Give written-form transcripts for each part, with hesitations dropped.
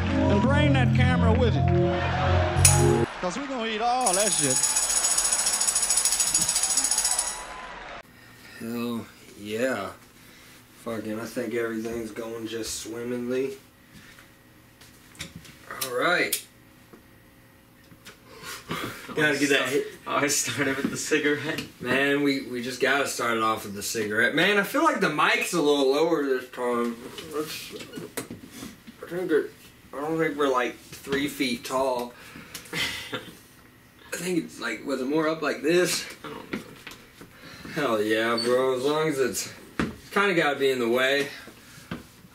And bring that camera with you. Because we're going to eat all that shit. Hell yeah. Fucking, I think everything's going just swimmingly. Alright. Gotta get that hit. Oh, I started with the cigarette. Man, we just gotta start it off with the cigarette. Man, I feel like the mic's a little lower this time. I don't think we're like 3 feet tall. I think it's like, was it more up like this? I don't know. Hell yeah, bro. As long as it's kind of gotta be in the way.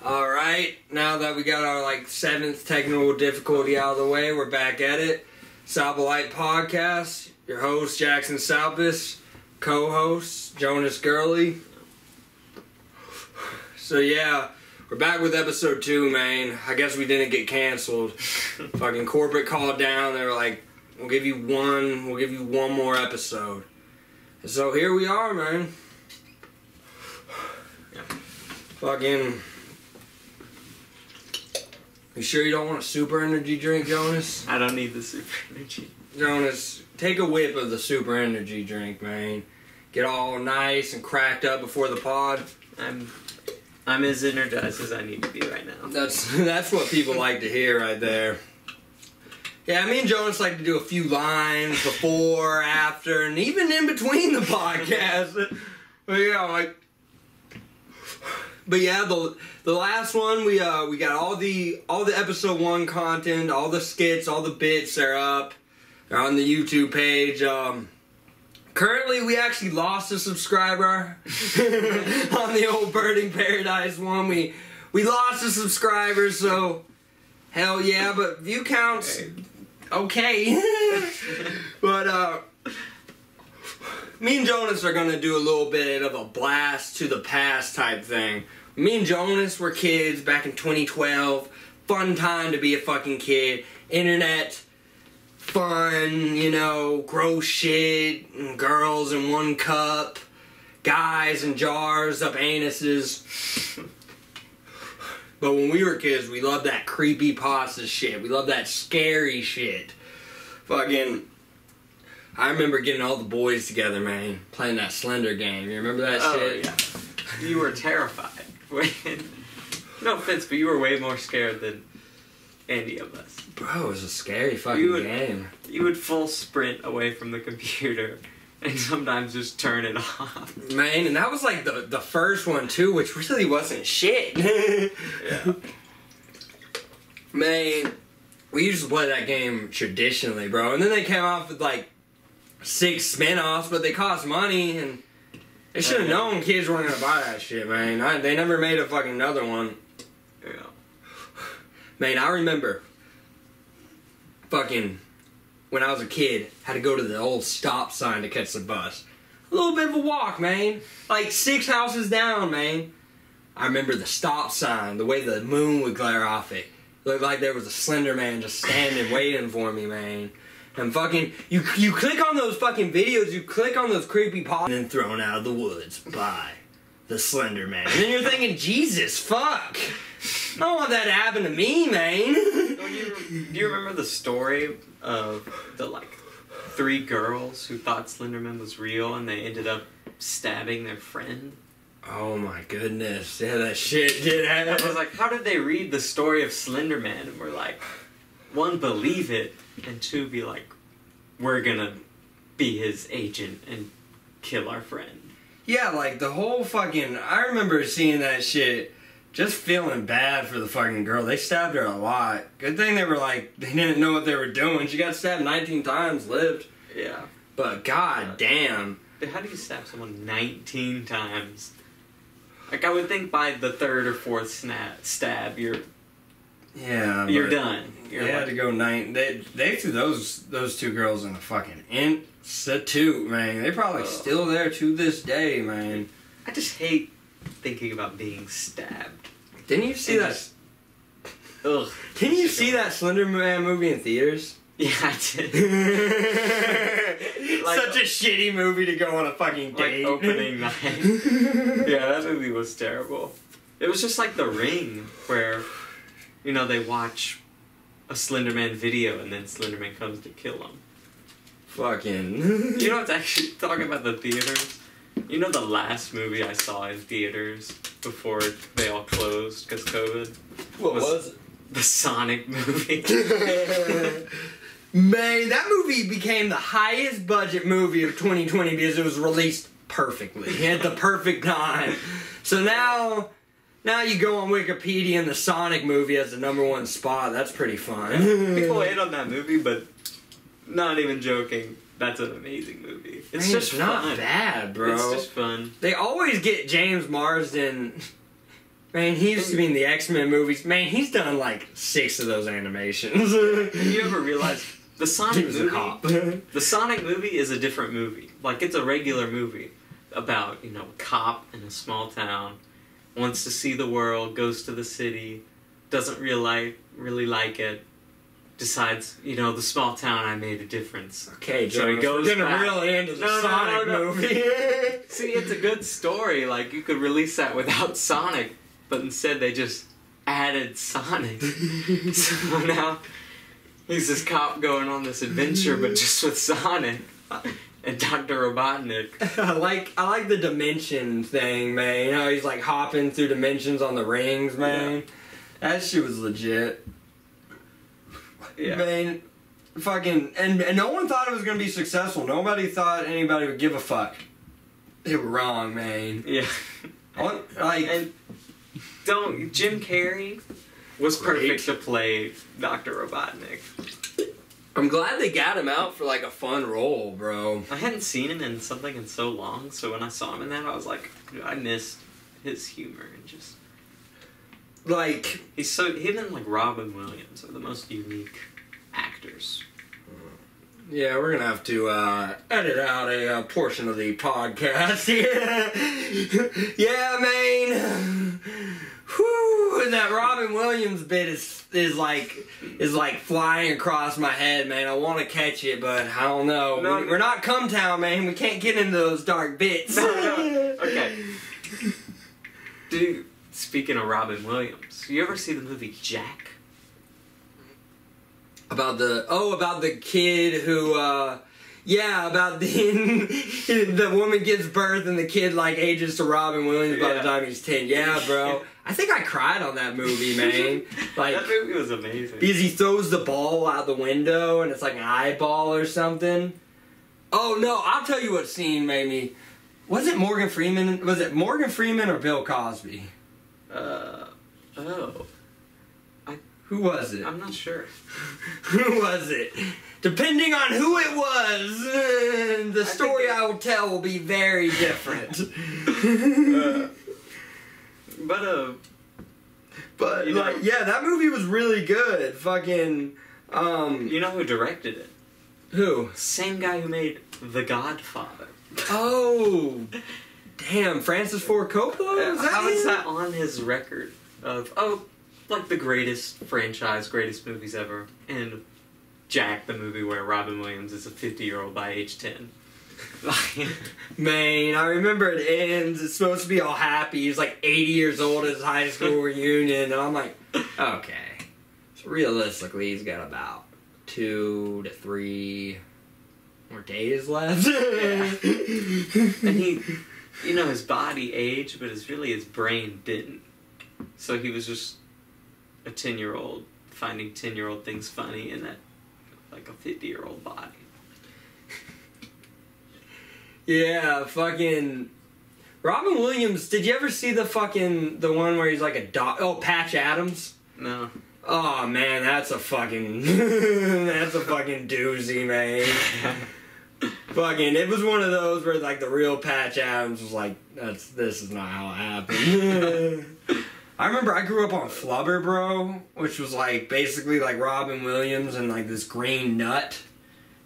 Alright, now that we got our like 7th technical difficulty out of the way, we're back at it. SalpalliteTV podcast. Your host, Jackson Salpas. Co-host, Jonas Gurley. So yeah, we're back with episode 2, man. I guess we didn't get canceled. Fucking corporate called down. They were like, we'll give you one more episode. And so here we are, man. Fucking. You sure you don't want a super energy drink, Jonas? I don't need the super energy. Jonas, take a whip of the super energy drink, man. Get all nice and cracked up before the pod. I'm as energized as I need to be right now. That's what people like to hear right there. Yeah, me and Jonas like to do a few lines before, after, and even in between the podcast. But yeah, like. But yeah, the last one we got all the episode 1 content, all the skits, all the bits. They're up. They're on the YouTube page. Currently, we actually lost a subscriber on the old Birding Paradise one. We lost a subscriber, so hell yeah. But view counts okay. But me and Jonas are gonna do a little bit of a blast to the past type thing. Me and Jonas were kids back in 2012. Fun time to be a fucking kid. Internet, fun, you know, gross shit, and girls in one cup, guys in jars up anuses. But when we were kids, we loved that CreepyPasta shit. We loved that scary shit. Fucking. I remember getting all the boys together, man, playing that Slender game. You remember that shit? Yeah. You were terrified. No offense, but you were way more scared than any of us. Bro, it was a scary fucking game. You would full sprint away from the computer and sometimes just turn it off. Man, and that was like the first one too, which really wasn't shit. Yeah. Man, we used to play that game traditionally, bro. And then they came off with like 6 spin-offs, but they cost money, and they should have known kids weren't gonna buy that shit, man. They never made a fucking another one. Yeah. Man, I remember fucking when I was a kid, had to go to the old stop sign to catch the bus. A little bit of a walk, man. Like 6 houses down, man. I remember the stop sign, the way the moon would glare off it. Looked like there was a Slender Man just standing waiting for me, man. And fucking, you click on those fucking videos, you click on those CreepyPasta, and then thrown out of the woods by the Slender Man. And then you're thinking, Jesus, fuck. I don't want that to happen to me, man. Do you remember the story of the, like, 3 girls who thought Slenderman was real and they ended up stabbing their friend? Oh my goodness. Yeah, that shit did happen. I was like, how did they read the story of Slenderman and were like, 1, believe it, and 2, be like, we're gonna be his agent and kill our friend. Yeah, like the whole fucking, I remember seeing that shit, just feeling bad for the fucking girl. They stabbed her a lot. Good thing they were like, they didn't know what they were doing. She got stabbed 19 times, lived. Yeah. But god damn. How do you stab someone 19 times? Like, I would think by the 3rd or 4th stab, you're done. They had to go 9. They threw those 2 girls in a fucking institute, man. They're probably still there to this day, man. I just hate thinking about being stabbed. Didn't you see that? Ugh. Didn't you see that Slender Man movie in theaters? Yeah, I did. Like, such a shitty movie to go on a fucking date. Like opening night. Yeah, that movie was terrible. It was just like The Ring, where you know, they watch a Slenderman video and then Slenderman comes to kill them. Fucking. You know what's actually, talking about the theaters, you know the last movie I saw in theaters before they all closed because COVID? What was it? The Sonic movie. Man, that movie became the highest budget movie of 2020 because it was released perfectly at the perfect time. So now you go on Wikipedia and the Sonic movie has the #1 spot. That's pretty fun. People hate on that movie, but not even joking, that's an amazing movie. It's Man, just it's not fun. bad, bro. It's just fun. They always get James Marsden. Man, he used to be in the X-Men movies. Man, he's done like 6 of those animations. Have you ever realized the Sonic He was a movie? cop. The Sonic movie is a different movie. Like, it's a regular movie about, you know, a cop in a small town, wants to see the world, goes to the city, doesn't really like it, decides, you know, the small town, I made a difference. Okay, So he Jonas, goes we're gonna back. really into the No, Sonic movie. See, it's a good story. Like, you could release that without Sonic, but instead they just added Sonic. So now he's this cop going on this adventure, but just with Sonic and Dr. Robotnik. I like the dimension thing, man. You know, he's like hopping through dimensions on the rings, man. That shit was legit. Yeah. Man, fucking, and no one thought it was gonna be successful. Nobody thought anybody would give a fuck. They were wrong, man. Yeah. Like, And Jim Carrey was perfect to play Dr. Robotnik. I'm glad they got him out for like a fun role, bro. I hadn't seen him in something in so long, so when I saw him in that, I was like, I missed his humor and just... Like, him and like Robin Williams are the most unique actors. yeah, we're gonna have to edit out a portion of the podcast. Yeah, man. Whew, that Robin Williams bit is like flying across my head, man. I want to catch it, but I don't know. No. We're not Cumtown, man. We can't get into those dark bits. No. Okay. Dude, speaking of Robin Williams, you ever see the movie Jack? About the kid who, about the woman gives birth and the kid like ages to Robin Williams by the time he's 10. Yeah, bro. I think I cried on that movie, man. Like, that movie was amazing. because he throws the ball out the window and it's like an eyeball or something. Oh no, I'll tell you what scene made me. Was it Morgan Freeman? Was it Morgan Freeman or Bill Cosby? Who was it? I'm not sure. Who was it? Depending on who it was, the story I will tell will be very different. But you know, like, yeah, that movie was really good. Fucking, you know who directed it? who? Same guy who made The Godfather. Oh, damn, Francis Ford Coppola? How is him? that on his record of like the greatest franchise, greatest movies ever, and Jack, the movie where Robin Williams is a 50-year-old by age 10. Man, I remember it ends. It's supposed to be all happy. He's like 80 years old at his high school reunion, and I'm like, okay. So realistically, he's got about 2 to 3 more days left. Yeah. And he, you know, his body aged, but it's really his brain didn't. So he was just a 10-year-old finding 10-year-old things funny in that, like a 50-year-old body. Yeah, fucking Robin Williams. Did you ever see the one where he's like a dog? Oh, Patch Adams. No. Oh man, that's a fucking doozy, man. Fucking, it was one of those where like the real Patch Adams was like, this is not how it happened. I remember I grew up on Flubber, bro, which was like basically like Robin Williams and like this green nut,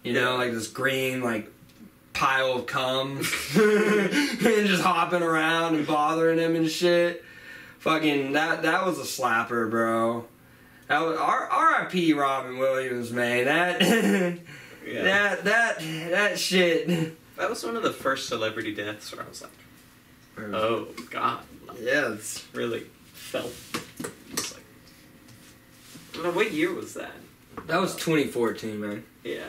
you know, like this green like pile of cum, and just hopping around and bothering him and shit. Fucking that was a slapper, bro. That was R.I.P. Robin Williams, man. That shit. That was one of the first celebrity deaths where I was like, oh god. Yeah, it's Really felt. It's like, What year was that? That was 2014, man. Yeah.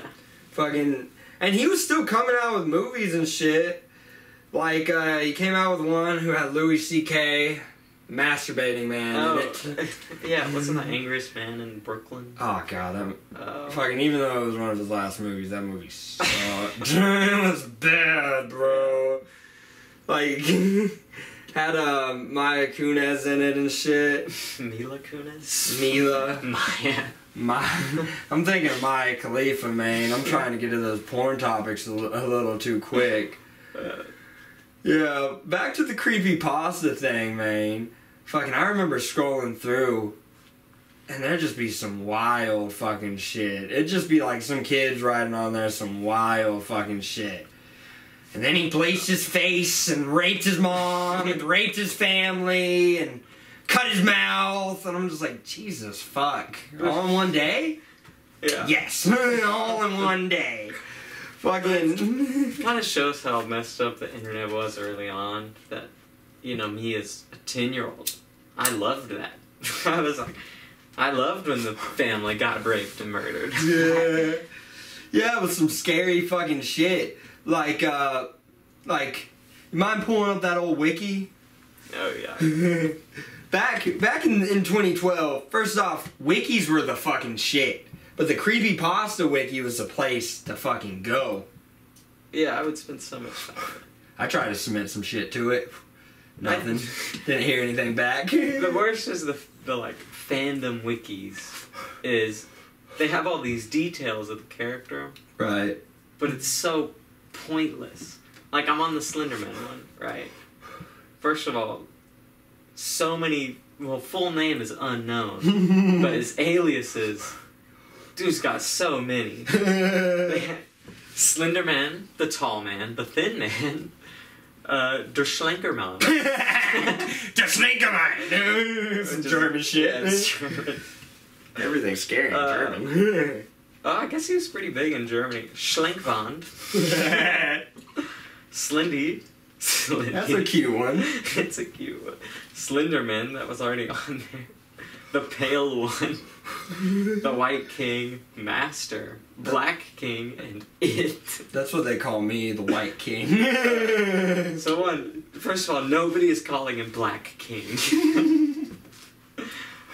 Fucking, and he was still coming out with movies and shit. Like, he came out with one who had Louis C.K. masturbating man in it. Yeah, wasn't the Angriest Man in Brooklyn? Oh god, fucking, even though it was one of his last movies, that movie sucked. It was bad, bro. Like, had Maya Kunis in it and shit. Mila Kunis? Mila. Maya. I'm thinking of Maya Khalifa, man. I'm trying to get to those porn topics a little too quick. Yeah, back to the CreepyPasta thing, man. Fucking, I remember scrolling through, and there'd just be some wild fucking shit. It'd just be like some kids writing on there some wild fucking shit. And then he bleached his face and raped his mom and raped his family and cut his mouth. And I'm just like, Jesus fuck. All in one day? Yeah. Yes. All in one day. Fucking. Kind of shows how messed up the internet was early on. That, you know, me as a 10-year-old, I loved that. I was like, I loved when the family got raped and murdered. Yeah. Yeah, with some scary fucking shit. Like, you mind pulling up that old wiki? Oh, yeah. Back in 2012, first off, wikis were the fucking shit. But the CreepyPasta wiki was the place to fucking go. Yeah, I would spend so much time. I tried to submit some shit to it. Nothing. Didn't hear anything back. The worst is the like fandom wikis is they have all these details of the character. Right. But it's so pointless. Like, I'm on the Slenderman one, right? First of all, so many, well, full name is unknown, but his aliases, dude's got so many. Slenderman, the tall man, the thin man, der Schlenkerman. Der Schlenkerman! Some German shit. Yeah, it's German. Everything's scary in German. I guess he was pretty big in Germany. Schlenkwand. Slendy. That's a cute one. It's a cute one. Slenderman, that was already on there. The Pale One. The White King. Master. Black King. And It. That's what they call me, the White King. So first of all, nobody is calling him Black King.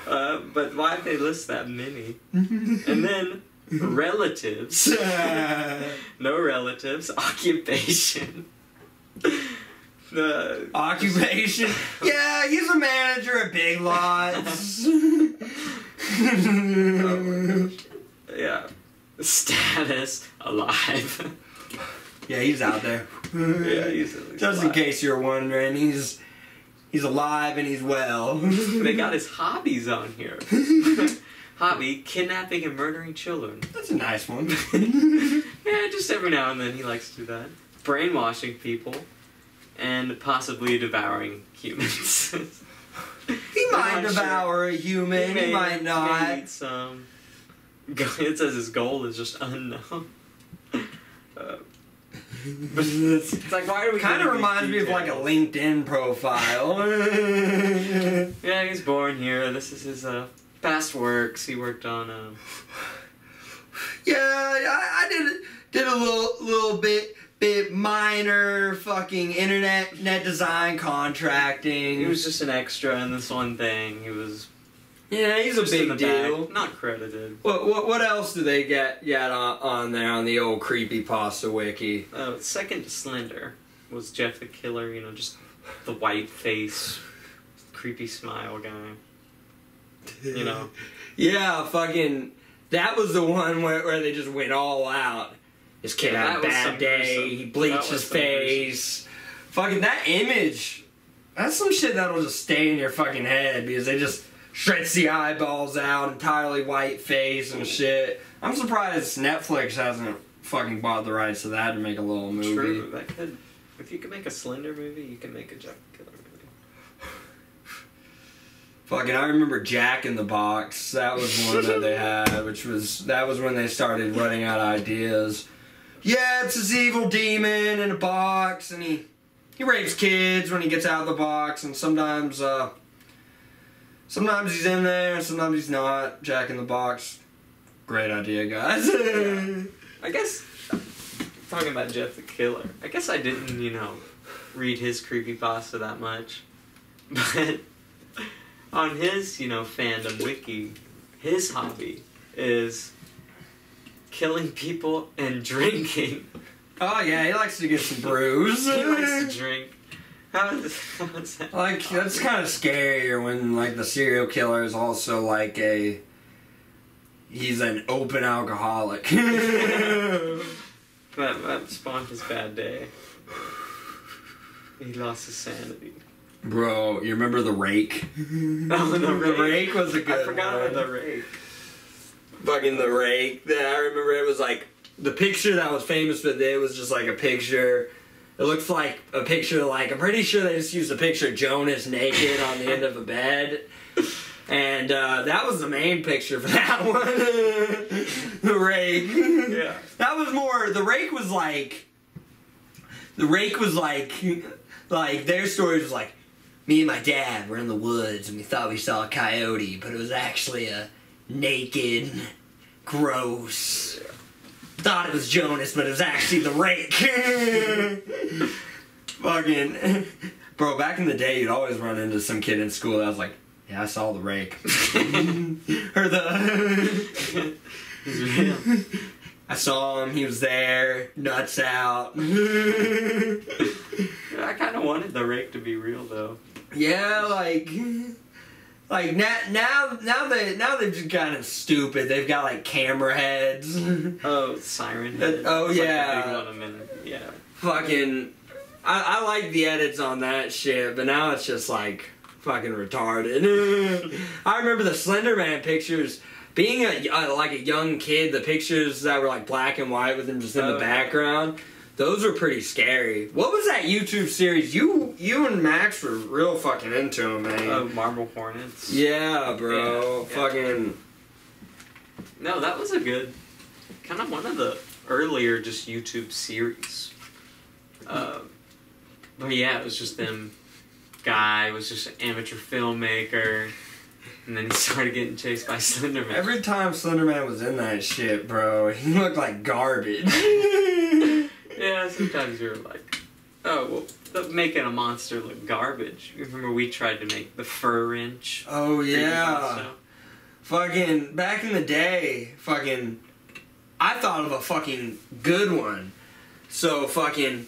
But why'd they list that many? And then relatives. No relatives. Occupation. The Occupation? Yeah, he's a manager at Big Lots. Yeah. Status. Alive. Yeah, he's out there. Yeah, he's Just in alive. case you're wondering, he's alive and he's well. They got his hobbies on here. Hobby, kidnapping and murdering children. That's a nice one. Yeah, just every now and then he likes to do that. Brainwashing people. And possibly devouring humans. He might devour a human, he might not. May eat some. It says his goal is just unknown. But it's like, why are we Kind of getting these reminds me of like a details? LinkedIn profile. Yeah, he's born here. This is his past works. He worked on. Yeah, I did a little bit minor fucking net design contracting. He was just an extra in this one thing. He was. Yeah, he's a just in big the deal. back, not credited. What else do they get on there on the old CreepyPasta wiki? Second to Slender was Jeff the Killer. You know, just the white face, creepy smile guy. You know. Yeah, fucking. That was the one where they just went all out. This kid had a bad day. He bleached his face. Fucking that image. That's some shit that'll just stay in your fucking head because they just stretch the eyeballs out, entirely white face and shit. I'm surprised Netflix hasn't fucking bought the rights to that to make a little movie. True, that could. If you can make a Slender movie, you can make a Jeff the Killer movie. Fucking, I remember Jack in the Box. That was one that they had, that was when they started running out of ideas. Yeah, it's this evil demon in a box, and he rapes kids when he gets out of the box, and sometimes Sometimes he's in there, sometimes he's not. Jack in the Box. Great idea, guys. I guess, talking about Jeff the Killer, I guess I didn't, you know, read his CreepyPasta that much. But on his, you know, fandom wiki, his hobby is killing people and drinking. Oh yeah, he likes to get some brews. He likes to drink. How is that? Like, that's kind of scarier when, like, the serial killer is also, like, he's an open alcoholic. That spawned his bad day. He lost his sanity. Bro, you remember The Rake? Oh, the Rake was a good I forgot one. about The Rake. Fucking The Rake. I remember it was, like, the picture that was famous for it was just, like, a picture. It looks like a picture, like, I'm pretty sure they just used a picture of Jonas naked on the end of a bed. And that was the main picture for that one. The Rake. Yeah. That was more, The Rake was like, their story was like, me and my dad were in the woods and we thought we saw a coyote, but it was actually a naked, gross... Thought it was Jonas, but it was actually The Rake. Fucking... Bro, back in the day, you'd always run into some kid in school that was like, yeah, I saw The Rake. Or the... He's real. I saw him, he was there, nuts out. I kind of wanted The Rake to be real, though. Yeah, like now they're just kind of stupid. They've got like camera heads. Oh, siren. Oh It's yeah. like the big one a minute. Yeah. Fucking, I like the edits on that shit, but now it's just like fucking retarded. I remember the Slenderman pictures. Being like a young kid, the pictures that were like black and white with him just in the background. Those were pretty scary. What was that YouTube series? You and Max were real fucking into them, man. Oh, Marble Hornets. Yeah, bro. Yeah. Fucking... No, that was a good... Kind of one of the earlier just YouTube series. But yeah, it was just them... Guy was just an amateur filmmaker. And then he started getting chased by Slenderman. Every time Slenderman was in that shit, bro, he looked like garbage. Yeah, sometimes you're like, oh, well, making a monster look garbage. Remember we tried to make the fur wrench? Oh, yeah. Fucking, back in the day, fucking, I thought of a fucking good one. So, fucking,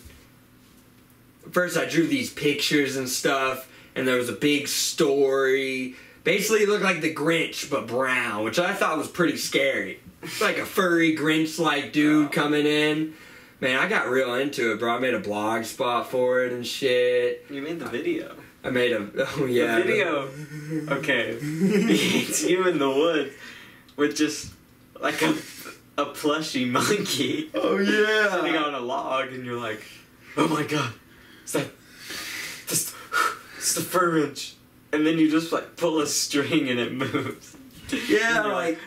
first I drew these pictures and stuff, and there was a big story. Basically, it looked like the Grinch, but brown, which I thought was pretty scary. Like a furry Grinch-like dude coming in. Man, I got real into it, bro. I made a blog spot for it and shit. You made the video. I made a... Oh, yeah. The video. Okay. It's you in the woods with just, like, a plushy monkey. Oh, yeah. Sitting on a log, and you're like, oh my god. It's the fur wrench. And then you just, like, pull a string and it moves. Yeah, like,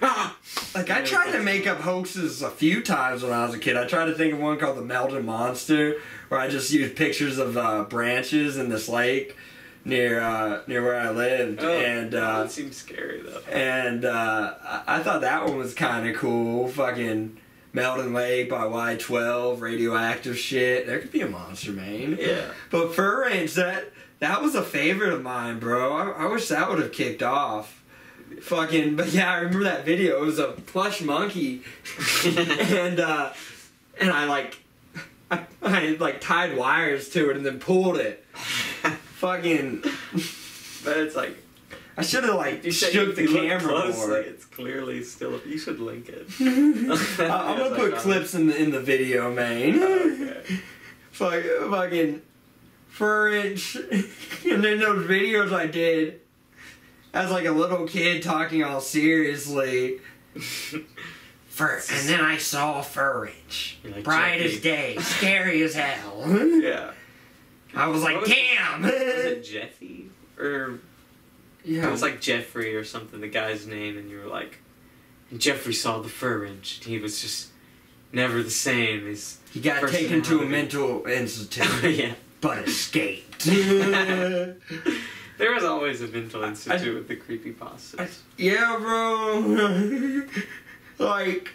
like I tried to make up hoaxes a few times when I was a kid. I tried to think of one called the Melted Monster, where I just used pictures of branches in this lake near where I lived. Oh, and that seems scary though. And I thought that one was kind of cool. Fucking Melton Lake by Y12, radioactive shit. There could be a monster, man. Yeah. But Fur Ranch, that was a favorite of mine, bro. I wish that would have kicked off. Fucking, but yeah, I remember that video. It was a plush monkey, and I like tied wires to it and then pulled it. Fucking, but it's like I should have like shook the camera more. It's clearly still. You should link it. I'm gonna put clips in the video, man. Okay. Fucking Furridge, and then those videos I did. As like a little kid talking all seriously. And then I saw Furridge. Like bright Jeffy. as day, scary as hell. Yeah. I was like, damn! Was it Jeffy? Or Yeah. it was like Jeffrey or something, the guy's name, and you were like, Jeffrey saw the fur wrench, and he was just never the same. He got taken to a mental institute, Yeah. but escaped. There was always a mental institute with the creepypastas. Yeah, bro. Like,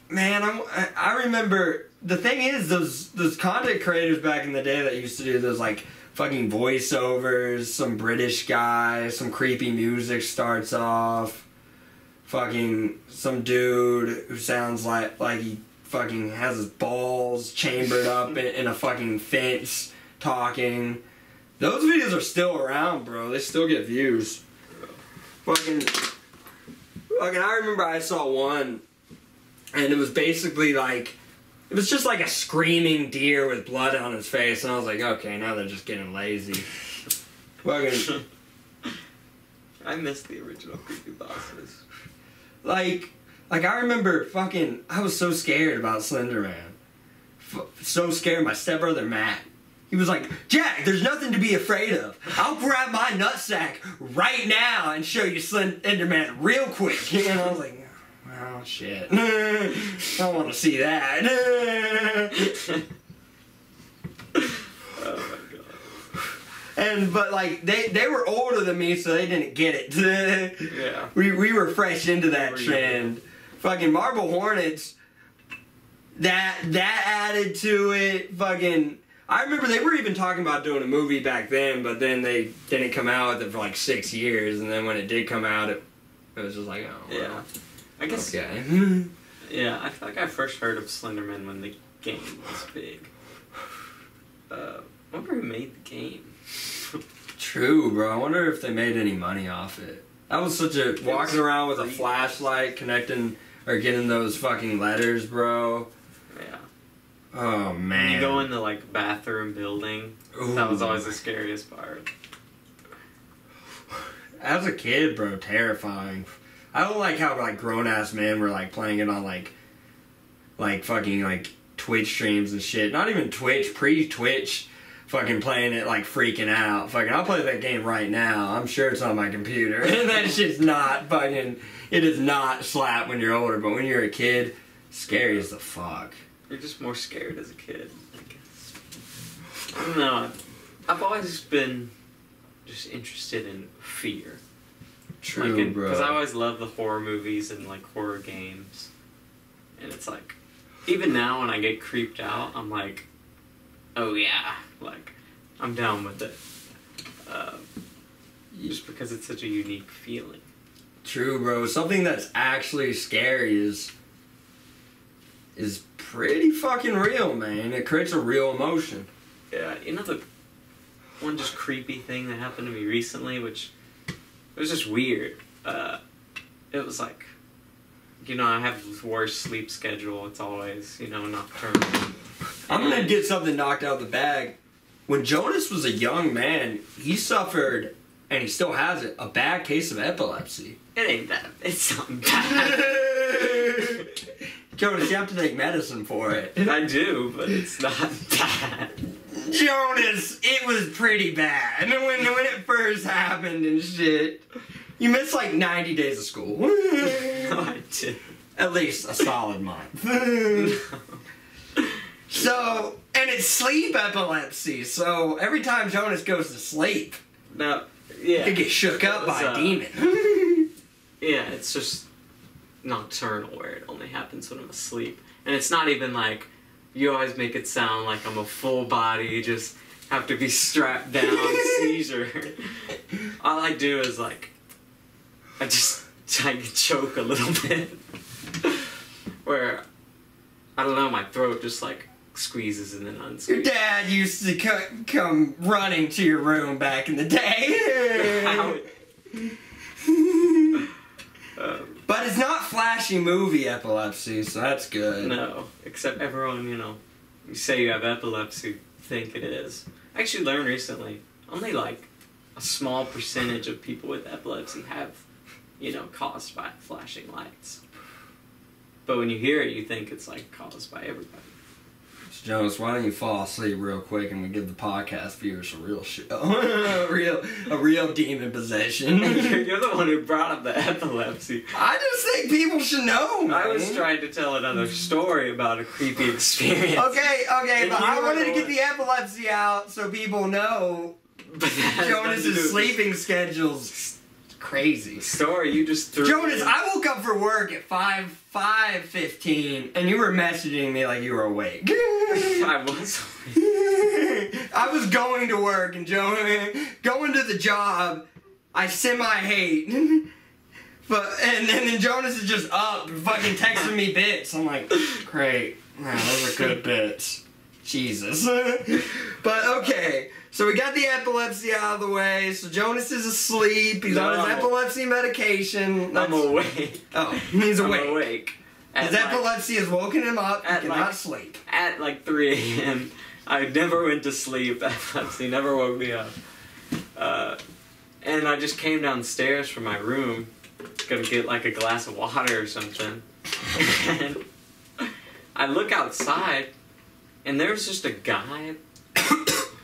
man, I remember, the thing is, those content creators back in the day that used to do those, like, fucking voiceovers, some British guy, some creepy music starts off, fucking some dude who sounds like he fucking has his balls chambered up in a fucking fence talking. Those videos are still around, bro. They still get views. Fucking, I remember I saw one, and it was basically like, it was just like a screaming deer with blood on his face, and I was like, okay, now they're just getting lazy. Fucking, I miss the original creepypastas. Like I remember fucking, I was so scared about Slenderman. So scared, my stepbrother Matt. He was like, Jack, there's nothing to be afraid of. I'll grab my nutsack right now and show you Slenderman real quick. And I was like, oh, shit. I don't want to see that. Oh, my God. But, like, they were older than me, so they didn't get it. Yeah. We were fresh into that trend. Fucking Marble Hornets, that added to it. Fucking, I remember they were even talking about doing a movie back then, but then they didn't come out with it for like 6 years, and then when it did come out, it was just like, oh, well, yeah. I guess. Okay. Yeah, I feel like I first heard of Slenderman when the game was big. I wonder who made the game. True, bro. I wonder if they made any money off it. That was such a walking around with a flashlight, connecting or getting those fucking letters, bro. Yeah. Oh man. When you go in the like bathroom building, Ooh. that was always the scariest part. As a kid, bro, terrifying. I don't like how like grown ass men were like playing it on like fucking like Twitch streams and shit. Not even Twitch, pre-Twitch. Fucking playing it like freaking out. Fucking, I'll play that game right now. I'm sure it's on my computer. And that shit's not fucking. It is not slap when you're older, but when you're a kid, scary as the fuck. You're just more scared as a kid, I guess. I don't know. I've always been just interested in fear. True, like, bro. Because I always love the horror movies and like horror games. And it's like, even now when I get creeped out, I'm like, oh yeah, like, I'm down with it. Just because it's such a unique feeling. True, bro. Something that's actually scary is pretty fucking real, man. It creates a real emotion. Yeah, you know the one just creepy thing that happened to me recently, which it was just weird. It was like, you know, I have the worst sleep schedule. It's always, you know, nocturnal. I'm gonna get something knocked out of the bag. When Jonas was a young man, he suffered, and he still has it, a bad case of epilepsy. It ain't that. It's not bad. Jonas, you have to take medicine for it. I do, but it's not bad. Jonas, it was pretty bad. When it first happened and shit. You missed like 90 days of school. No, I did. At least a solid month. So, and it's sleep epilepsy, so every time Jonas goes to sleep, No, yeah. he gets shook up by a demon. Yeah, it's just nocturnal where it only happens when I'm asleep. And it's not even like, you always make it sound like I'm a full body, just have to be strapped down seizure. All I do is like, I can choke a little bit. Where, I don't know, my throat just like squeezes and then unsqueezes. Your dad used to come running to your room back in the day. But it's not flashy movie epilepsy, so that's good. No, except everyone, you know, you say you have epilepsy, think it is. I actually learned recently, only like a small percentage of people with epilepsy have, you know, caused by flashing lights. But when you hear it, you think it's like caused by everybody. Jonas, why don't you fall asleep real quick and we give the podcast viewers a real show, a real demon possession. You're the one who brought up the epilepsy. I just think people should know, man. I was trying to tell another story about a creepy experience. Okay, And but I you wanted to were- get the epilepsy out so people know But Jonas's sleeping schedule's crazy. Story, you just threw Jonas, I woke up for work at 5:15, and you were messaging me like you were awake. I was. I was going to work, and going to the job, I semi-hate. And then Jonas is just up, fucking texting me bits. I'm like, great. Man, those are good bits. Jesus. But okay, so we got the epilepsy out of the way. So Jonas is asleep. He's on his epilepsy medication. I'm awake. Oh, he's awake. I'm awake. His epilepsy has woken him up. He cannot sleep. At like 3 a.m. I never went to sleep. Epilepsy never woke me up. And I just came downstairs from my room, gonna get like a glass of water or something. And I look outside, and there's just a guy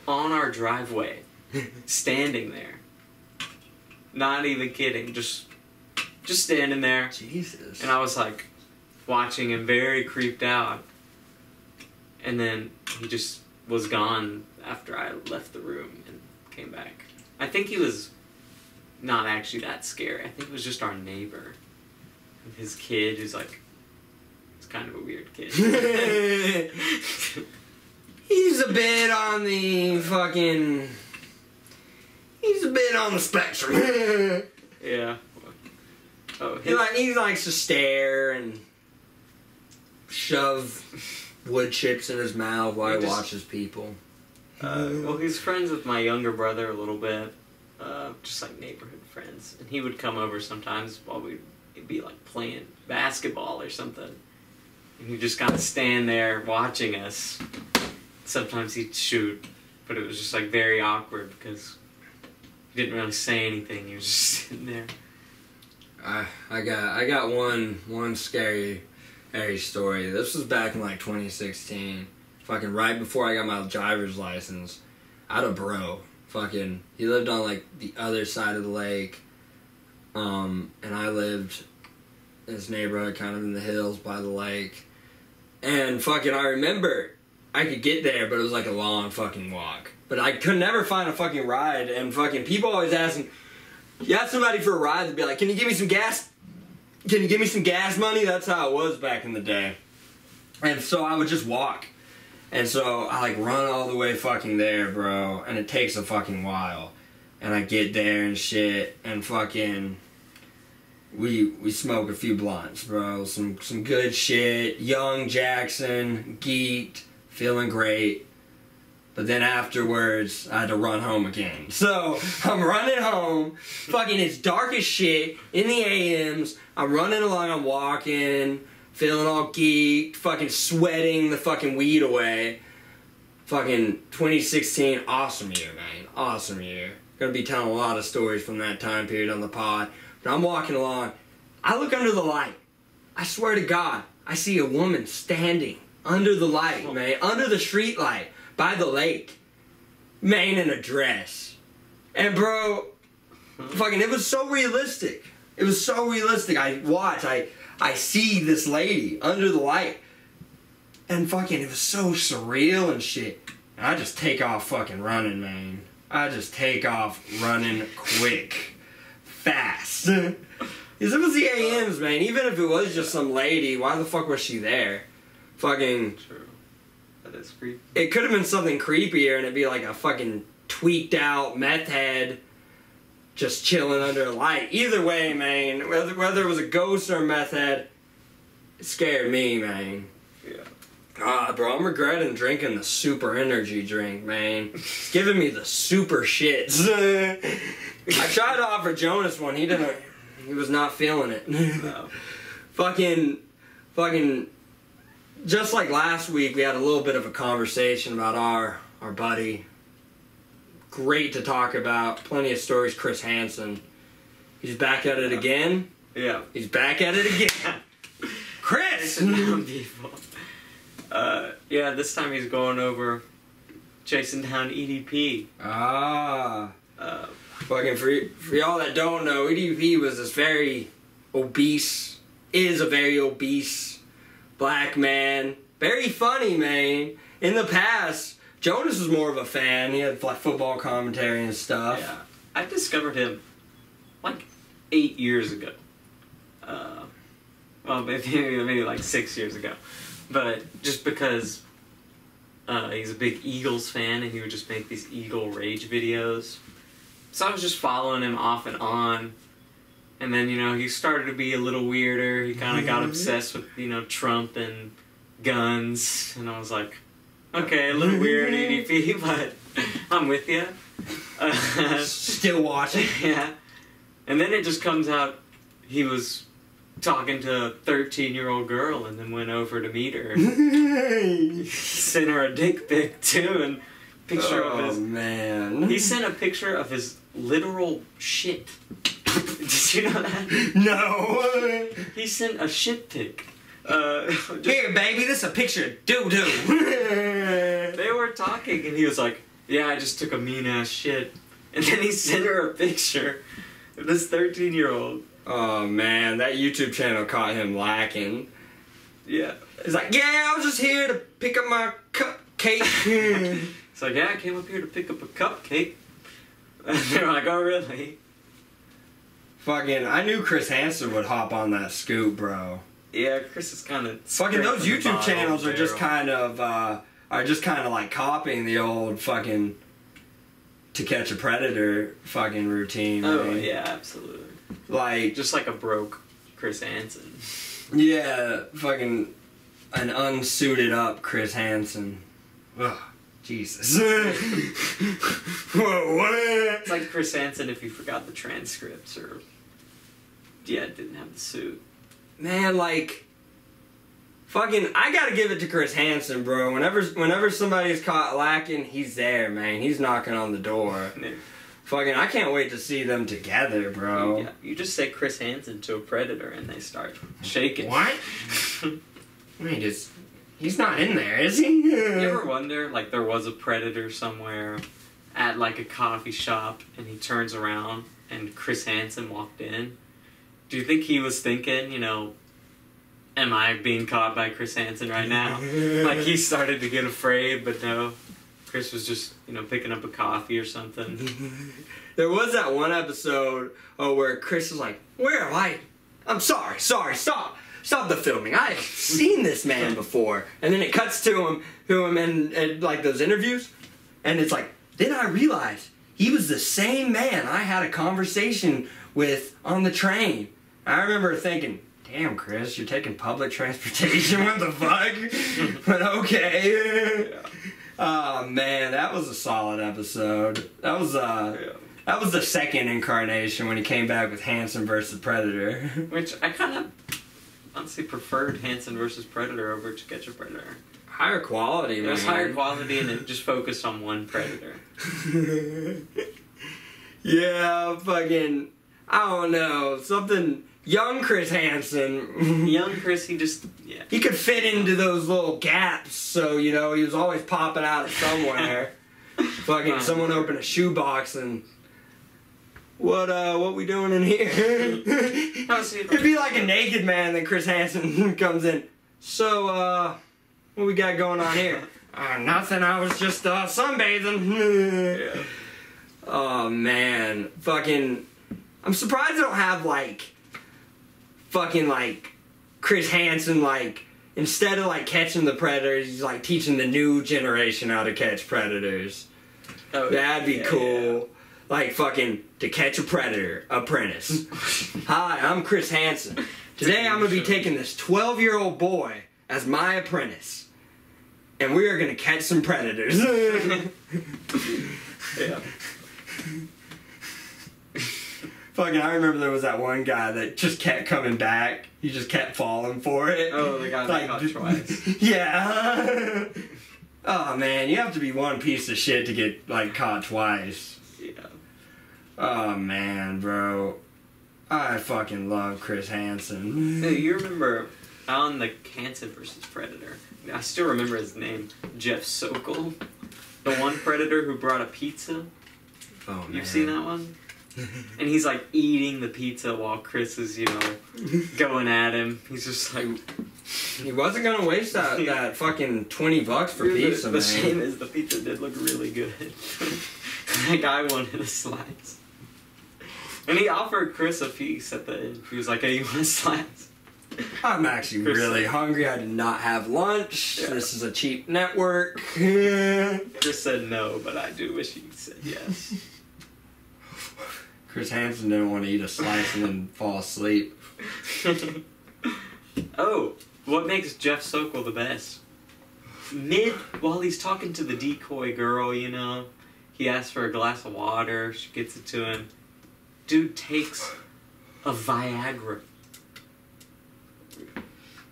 on our driveway, standing there. Not even kidding, just standing there. Jesus. And I was like, watching him, very creeped out. And then he just was gone after I left the room and came back. I think he was not actually that scary. I think it was just our neighbor. His kid, who's like, he's kind of a weird kid. He's a bit on the fucking... He's a bit on the spectrum. Yeah. Oh, he likes to stare and shove wood chips in his mouth while he watches people. Well, he's friends with my younger brother a little bit. Just like neighborhood friends. And he would come over sometimes while we'd be like playing basketball or something. And he'd just kind of stand there watching us. Sometimes he'd shoot, but it was just like very awkward because he didn't really say anything. He was just sitting there. I got one scary story. This was back in like 2016. Fucking right before I got my driver's license. I had a bro. Fucking, he lived on like the other side of the lake. And I lived in this neighborhood kind of in the hills by the lake. And fucking, I remember I could get there, but it was like a long fucking walk. But I could never find a fucking ride, and fucking people always asking, you ask somebody for a ride, they'd be like, can you give me some gas? Can you give me some gas money? That's how it was back in the day. And so I would just walk. And so I like run all the way fucking there, bro, and it takes a fucking while. And I get there and shit, and fucking... We smoke a few blunts, bro. Some good shit. Young Jackson, geeked, feeling great. But then afterwards, I had to run home again. So, I'm running home. Fucking, it's dark as shit in the AMs. I'm running along, I'm walking, feeling all geeked, fucking sweating the fucking weed away. Fucking 2016, awesome year, man. Awesome year. Gonna be telling a lot of stories from that time period on the pod. But I'm walking along. I look under the light. I swear to God, I see a woman standing under the light, man. Under the street light. By the lake. Man, in a dress. And bro, fucking, it was so realistic. It was so realistic. I watch, I see this lady under the light. And fucking, it was so surreal and shit. And I just take off fucking running, man. I just take off running quick. Fast. Because it was the AMs, man. Even if it was just some lady, why the fuck was she there? Fucking... True. That is creepy. It could have been something creepier, and it'd be like a fucking tweaked out meth head just chilling under a light. Either way, man, whether it was a ghost or a meth head, it scared me, man. Yeah. God, bro, I'm regretting drinking the super energy drink, man. It's giving me the super shits. I tried to offer Jonas one. He was not feeling it. No. Fucking, just like last week, we had a little bit of a conversation about our buddy. Great to talk about. Plenty of stories. Chris Hansen. He's back at it again. Yeah. He's back at it again. Chris! People. Yeah, this time he's going over chasing down EDP. Fucking for y'all that don't know, EDP was this very obese, is a very obese black man. Very funny, man. In the past, Jonas was more of a fan. He had like football commentary and stuff. Yeah. I discovered him like 8 years ago. Well, maybe like 6 years ago. But just because he's a big Eagles fan and he would just make these Eagle Rage videos. So I was just following him off and on. And then, you know, he started to be a little weirder. He kind of got obsessed with, you know, Trump and guns. And I was like, okay, a little weird, EDP, but I'm with you. Still watching. Yeah. And then it just comes out he was talking to a 13-year-old girl and then went over to meet her. He sent her a dick pic, too, and picture of his... Oh, man. He sent a picture of his literal shit. Did you know that? No. He sent a shit pic. Here, baby, this is a picture of doo-doo. They were talking, and he was like, yeah, I just took a mean-ass shit. And then he sent her a picture of this 13-year-old. Oh, man, that YouTube channel caught him lacking. Yeah. He's like, yeah, I was just here to pick up my cupcake. It's like, yeah, I came up here to pick up a cupcake. And they're like, oh, really? Fucking, I knew Chris Hansen would hop on that scoop, bro. Yeah, Chris is kind of... Fucking those YouTube channels are just kind of like copying the old fucking To Catch a Predator fucking routine. Oh, man. yeah, absolutely. Like... Just like a broke Chris Hansen. Yeah, fucking an unsuited up Chris Hansen. Ugh, Jesus. Whoa, what? It's like Chris Hansen if he forgot the transcripts or... Yeah, didn't have the suit. Man, like... Fucking, I gotta give it to Chris Hansen, bro. Whenever somebody's caught lacking, he's there, man. He's knocking on the door. Yeah. Fucking, I can't wait to see them together, bro. Yeah, you just say Chris Hansen to a predator and they start shaking. What? He's not in there, is he? You ever wonder, like, there was a predator somewhere at, like, a coffee shop and he turns around and Chris Hansen walked in? Do you think he was thinking, you know, am I being caught by Chris Hansen right now? Like, he started to get afraid, but no. Chris was just, you know, picking up a coffee or something. There was that one episode where Chris was like, where am I? I'm sorry, stop the filming. I've seen this man before. And then it cuts to him and like those interviews. And it's like, then I realized he was the same man I had a conversation with on the train. I remember thinking, damn, Chris, you're taking public transportation? What the fuck? But okay. Yeah. Oh, man, that was a solid episode. That was the second incarnation when he came back with Hansen versus Predator. Which I kind of honestly preferred Hansen versus Predator over To Catch a Predator. Higher quality, man. It was higher quality and it just focused on one predator. Yeah, fucking, I don't know, something... Young Chris Hansen. Young Chris, he just, yeah. He could fit into those little gaps, so, you know, he was always popping out of somewhere. Fucking someone opened a shoebox and... What we doing in here? It'd be like a naked man, then Chris Hansen comes in. So, what we got going on here? Nothing, I was just, sunbathing. Yeah. Oh, man. Fucking... I'm surprised they don't have, like... Fucking, like, Chris Hansen, like, instead of, like, catching the predators, he's, like, teaching the new generation how to catch predators. Oh, that'd be cool. Yeah. Like, fucking, To Catch a Predator Apprentice. Hi, I'm Chris Hansen. Today I'm going to be taking this 12-year-old boy as my apprentice. And we are going to catch some predators. Yeah. Fucking, I remember there was that one guy that just kept coming back. He just kept falling for it. Oh, the guy that got twice. Yeah. Oh, man, you have to be one piece of shit to get, like, caught twice. Yeah. Oh, man, bro. I fucking love Chris Hansen. Hey, you remember on the Hansen versus Predator, I still remember his name, Jeff Sokol. The one predator who brought a pizza. Oh, man. You've seen that one? And he's like eating the pizza while Chris is, you know, going at him. He's just like He wasn't gonna waste that fucking $20 for pizza, man. The shame is the pizza did look really good. That guy wanted a slice. And he offered Chris a piece at the end. He was like, hey, you want a slice? I'm actually Chris really said, hungry. I did not have lunch. Yeah. This is a cheap network. Chris said no, but I do wish he said yes. Chris Hansen didn't want to eat a slice and then fall asleep. Oh, what makes Jeff Sokol the best? While he's talking to the decoy girl, you know, he asks for a glass of water, she gets it to him. Dude takes a Viagra.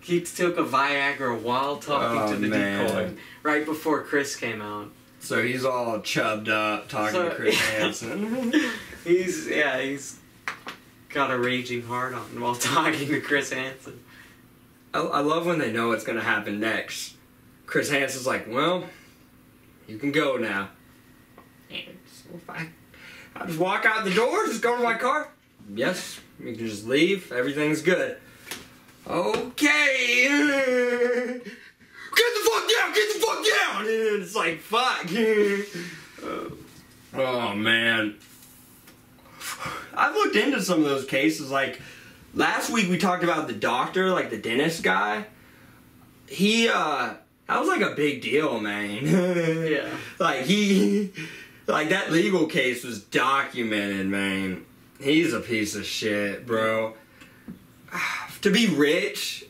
He took a Viagra while talking to the decoy, right before Chris came out. So he's all chubbed up talking to Chris Hansen. He's got a raging heart on while talking to Chris Hansen. I love when they know what's going to happen next. Chris Hansen's like, well, you can go now. And so if I just walk out the door, just go to my car. Yes, you can just leave. Everything's good. Okay. Get the fuck down! Get the fuck down! And it's like, fuck. Oh, man. I've looked into some of those cases. Like, last week we talked about the doctor, like the dentist guy. That was like a big deal, man. Yeah. Like that legal case was documented, man. He's a piece of shit, bro. To be rich,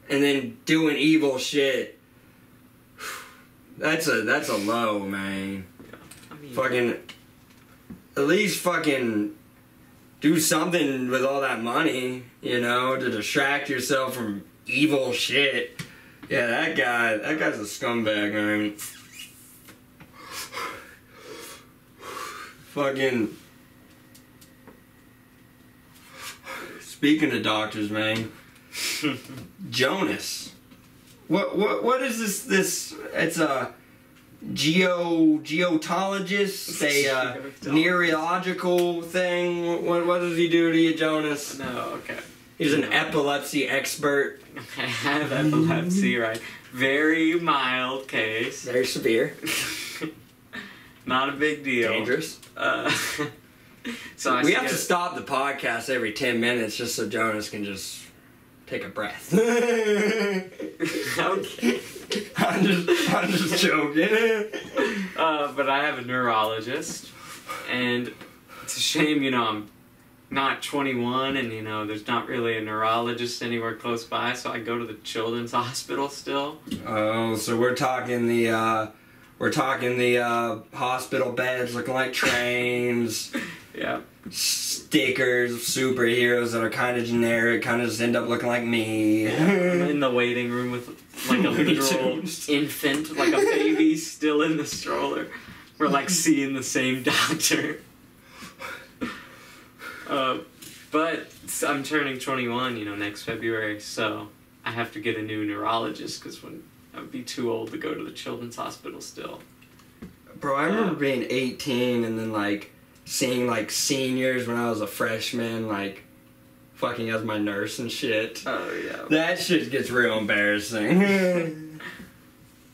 and then doing evil shit. That's a low, man. I mean, Fucking, at least fucking do something with all that money, you know, to distract yourself from evil shit. Yeah, that guy's a scumbag, man. Fucking. Speaking of doctors, man. Jonas. What is this? It's a geotologist, a neurological thing. What does he do to you, Jonas? No, okay. He's an epilepsy expert. I have epilepsy, right? Very mild case. Very severe. Not a big deal. Dangerous. So we have to stop the podcast every 10 minutes just so Jonas can just take a breath. Okay. I'm just joking. But I have a neurologist, and it's a shame, you know, I'm not 21, and you know, there's not really a neurologist anywhere close by, so I go to the children's hospital still. Oh, so we're talking the hospital beds looking like trains. Yeah. Stickers, superheroes that are kind of generic, kind of just end up looking like me. Yeah, I'm in the waiting room with like a literal infant, like a baby still in the stroller. We're like seeing the same doctor. But I'm turning 21, you know, next February, so I have to get a new neurologist because I would be too old to go to the children's hospital still. Bro, I remember being 18 and then like seeing like seniors when I was a freshman, like fucking as my nurse and shit. Oh yeah. That shit gets real embarrassing.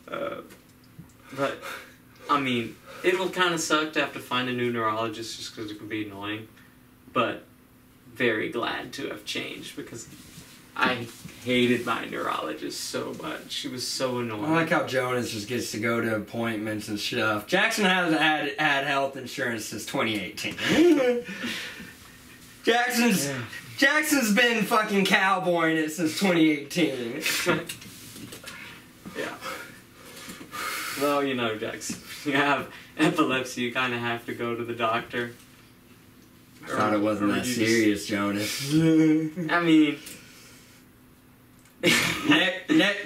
But I mean, it will kind of suck to have to find a new neurologist just because it could be annoying. But very glad to have changed because I hated my neurologist so much. She was so annoying. I like how Jonas just gets to go to appointments and stuff. Jackson has had health insurance since 2018. Jackson's been fucking cowboying it since 2018. Yeah. Well, you know, Jackson, you have epilepsy, you kind of have to go to the doctor. I thought it wasn't that serious, Jonas. I mean...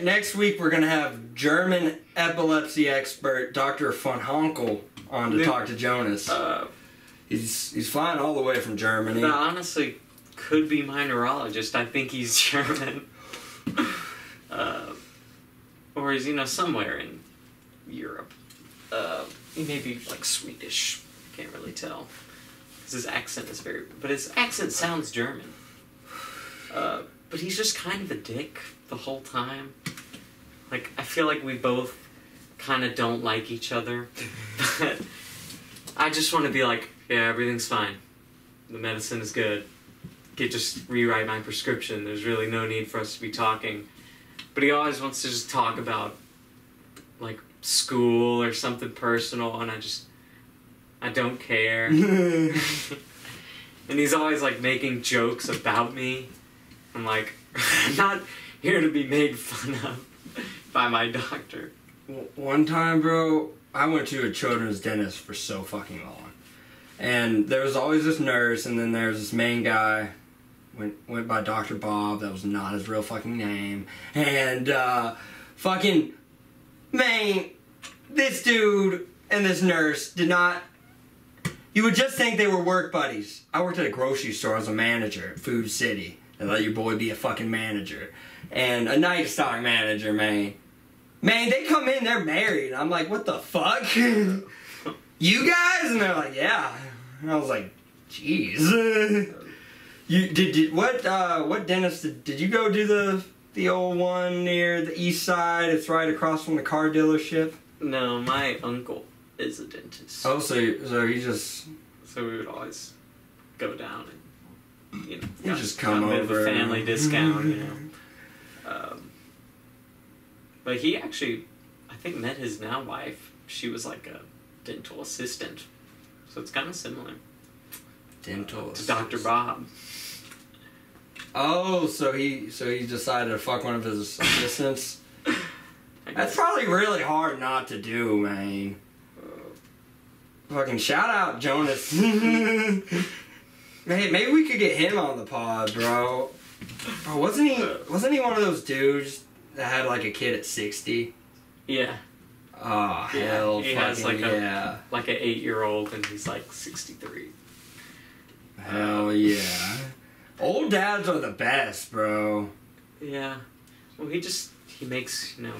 Next week we're going to have German epilepsy expert Dr. von Honkel on to talk to Jonas. He's flying all the way from Germany. That honestly could be my neurologist. I think he's German. Or he's, you know, somewhere in Europe. He may be like Swedish. Can't really tell. Because his accent is but his accent sounds German. but he's just kind of a dick the whole time. Like, I feel like we both kind of don't like each other, but I just want to be like, yeah, everything's fine. The medicine is good. Could just rewrite my prescription. There's really no need for us to be talking. But he always wants to just talk about, like, school or something personal, and I don't care. And he's always, like, making jokes about me. I'm like, I'm not here to be made fun of by my doctor. One time, bro, I went to a children's dentist for so fucking long. And there was always this nurse, and then there's this main guy, went by Dr. Bob, that was not his real fucking name. And, fucking, man, this dude and this nurse did not, you would just think they were work buddies. I worked at a grocery store as a manager at Food City. And let your boy be a fucking manager. And a night stock manager, man. Man, they come in, they're married. I'm like, what the fuck? You guys? And they're like, yeah. And I was like, jeez. What dentist did you go do the old one near the east side? It's right across from the car dealership. No, my uncle is a dentist. Oh, so he just... So we would always go down and, you know, you just come over. A bit of a family discount, you know. But he actually, I think, met his now wife. She was like a dental assistant, so it's kind of similar. Dental to Dr. Bob. Oh, so he decided to fuck one of his assistants. That's probably really hard not to do, man. Fucking shout out Jonas. Man, maybe we could get him on the pod, bro. Bro, wasn't he one of those dudes that had like a kid at 60? Yeah. Oh, hell, he has like an 8-year-old and he's like 63. Hell yeah. Old dads are the best, bro. Yeah. Well, he makes, you know,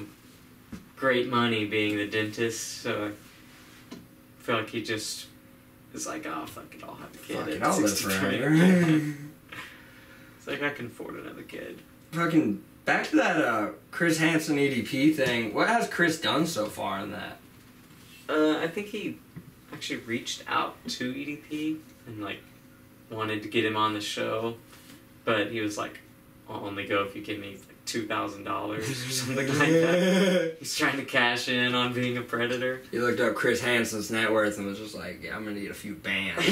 great money being the dentist, so I feel like he just is like, oh, fuck it, I'll have a kid. Fuck it, at I'll live 63. forever. It's like, I can afford another kid. Fucking, back to that Chris Hansen EDP thing. What has Chris done so far in that? I think he actually reached out to EDP and, like, wanted to get him on the show, but he was like, I'll only go if you give me like $2,000 or something like that. He's trying to cash in on being a predator. He looked up Chris Hansen's net worth and was just like, yeah, I'm gonna need a few bands.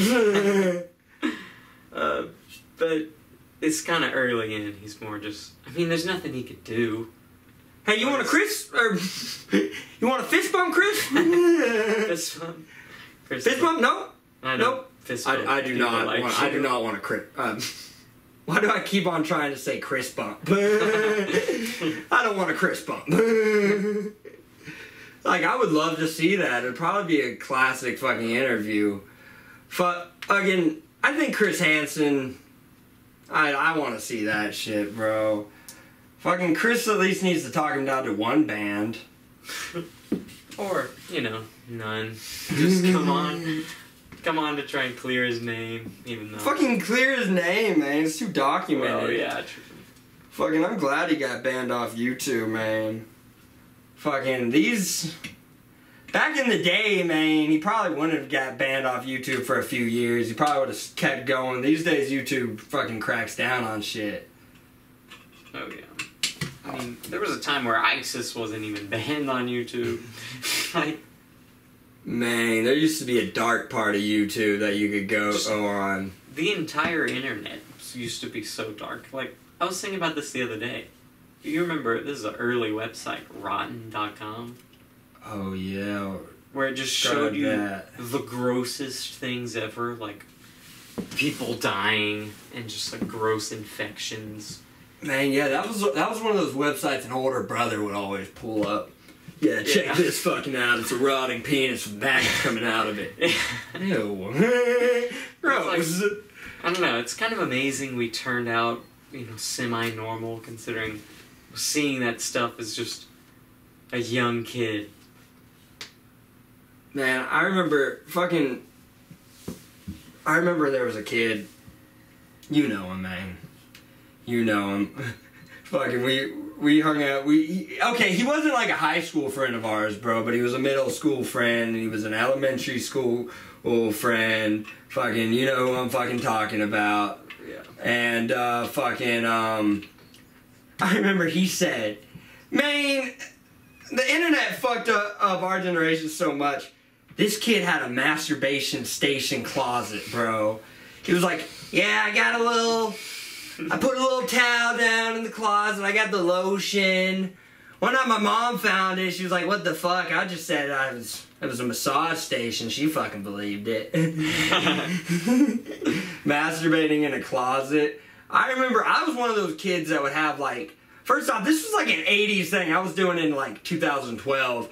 But it's kind of early in. He's more just, I mean, there's nothing he could do. Hey, you want a Chris? Or you want a fist bump, Chris? Fist bump? Fist bump? No? Nope. I do not want a Chris. Why do I keep on trying to say Chris bump? I don't want a Chris bump. Like, I would love to see that. It'd probably be a classic fucking interview. Again, I think Chris Hansen, I want to see that shit, bro. Fucking Chris at least needs to talk him down to one band. Or, you know, none. Just come on to try and clear his name, even though... Fucking clear his name, man. It's too documented. Oh, yeah, true. Fucking, I'm glad he got banned off YouTube, man. Fucking, these... Back in the day, man, he probably wouldn't have got banned off YouTube for a few years. He probably would have kept going. These days, YouTube fucking cracks down on shit. Oh, yeah. I mean, there was a time where ISIS wasn't even banned on YouTube. Like... Man, there used to be a dark part of YouTube that you could go on. The entire internet used to be so dark. Like, I was thinking about this the other day. You remember, this is an early website, rotten.com? Oh, yeah. Where it just showed you the grossest things ever, like people dying and just like gross infections. Man, yeah, that was one of those websites an older brother would always pull up. Yeah, check this fucking out. It's a rotting penis with maggots coming out of it. Ew. Gross. Like, I don't know. It's kind of amazing we turned out, you know, semi-normal considering seeing that stuff as just a young kid. Man, I remember there was a kid, you know him, man. You know him. Fucking, we hung out. Okay, he wasn't like a high school friend of ours, bro, but he was a middle school friend, and he was an elementary school friend. Fucking, you know who I'm fucking talking about. Yeah. And, I remember he said, man, the internet fucked up our generation so much. This kid had a masturbation station closet, bro. He was like, yeah, I put a little towel down in the closet. I got the lotion. One night my mom found it. She was like, what the fuck? I just said it was a massage station. She fucking believed it. Masturbating in a closet. I remember I was one of those kids that would have like, first off, this was like an 80s thing. I was doing it in like 2012.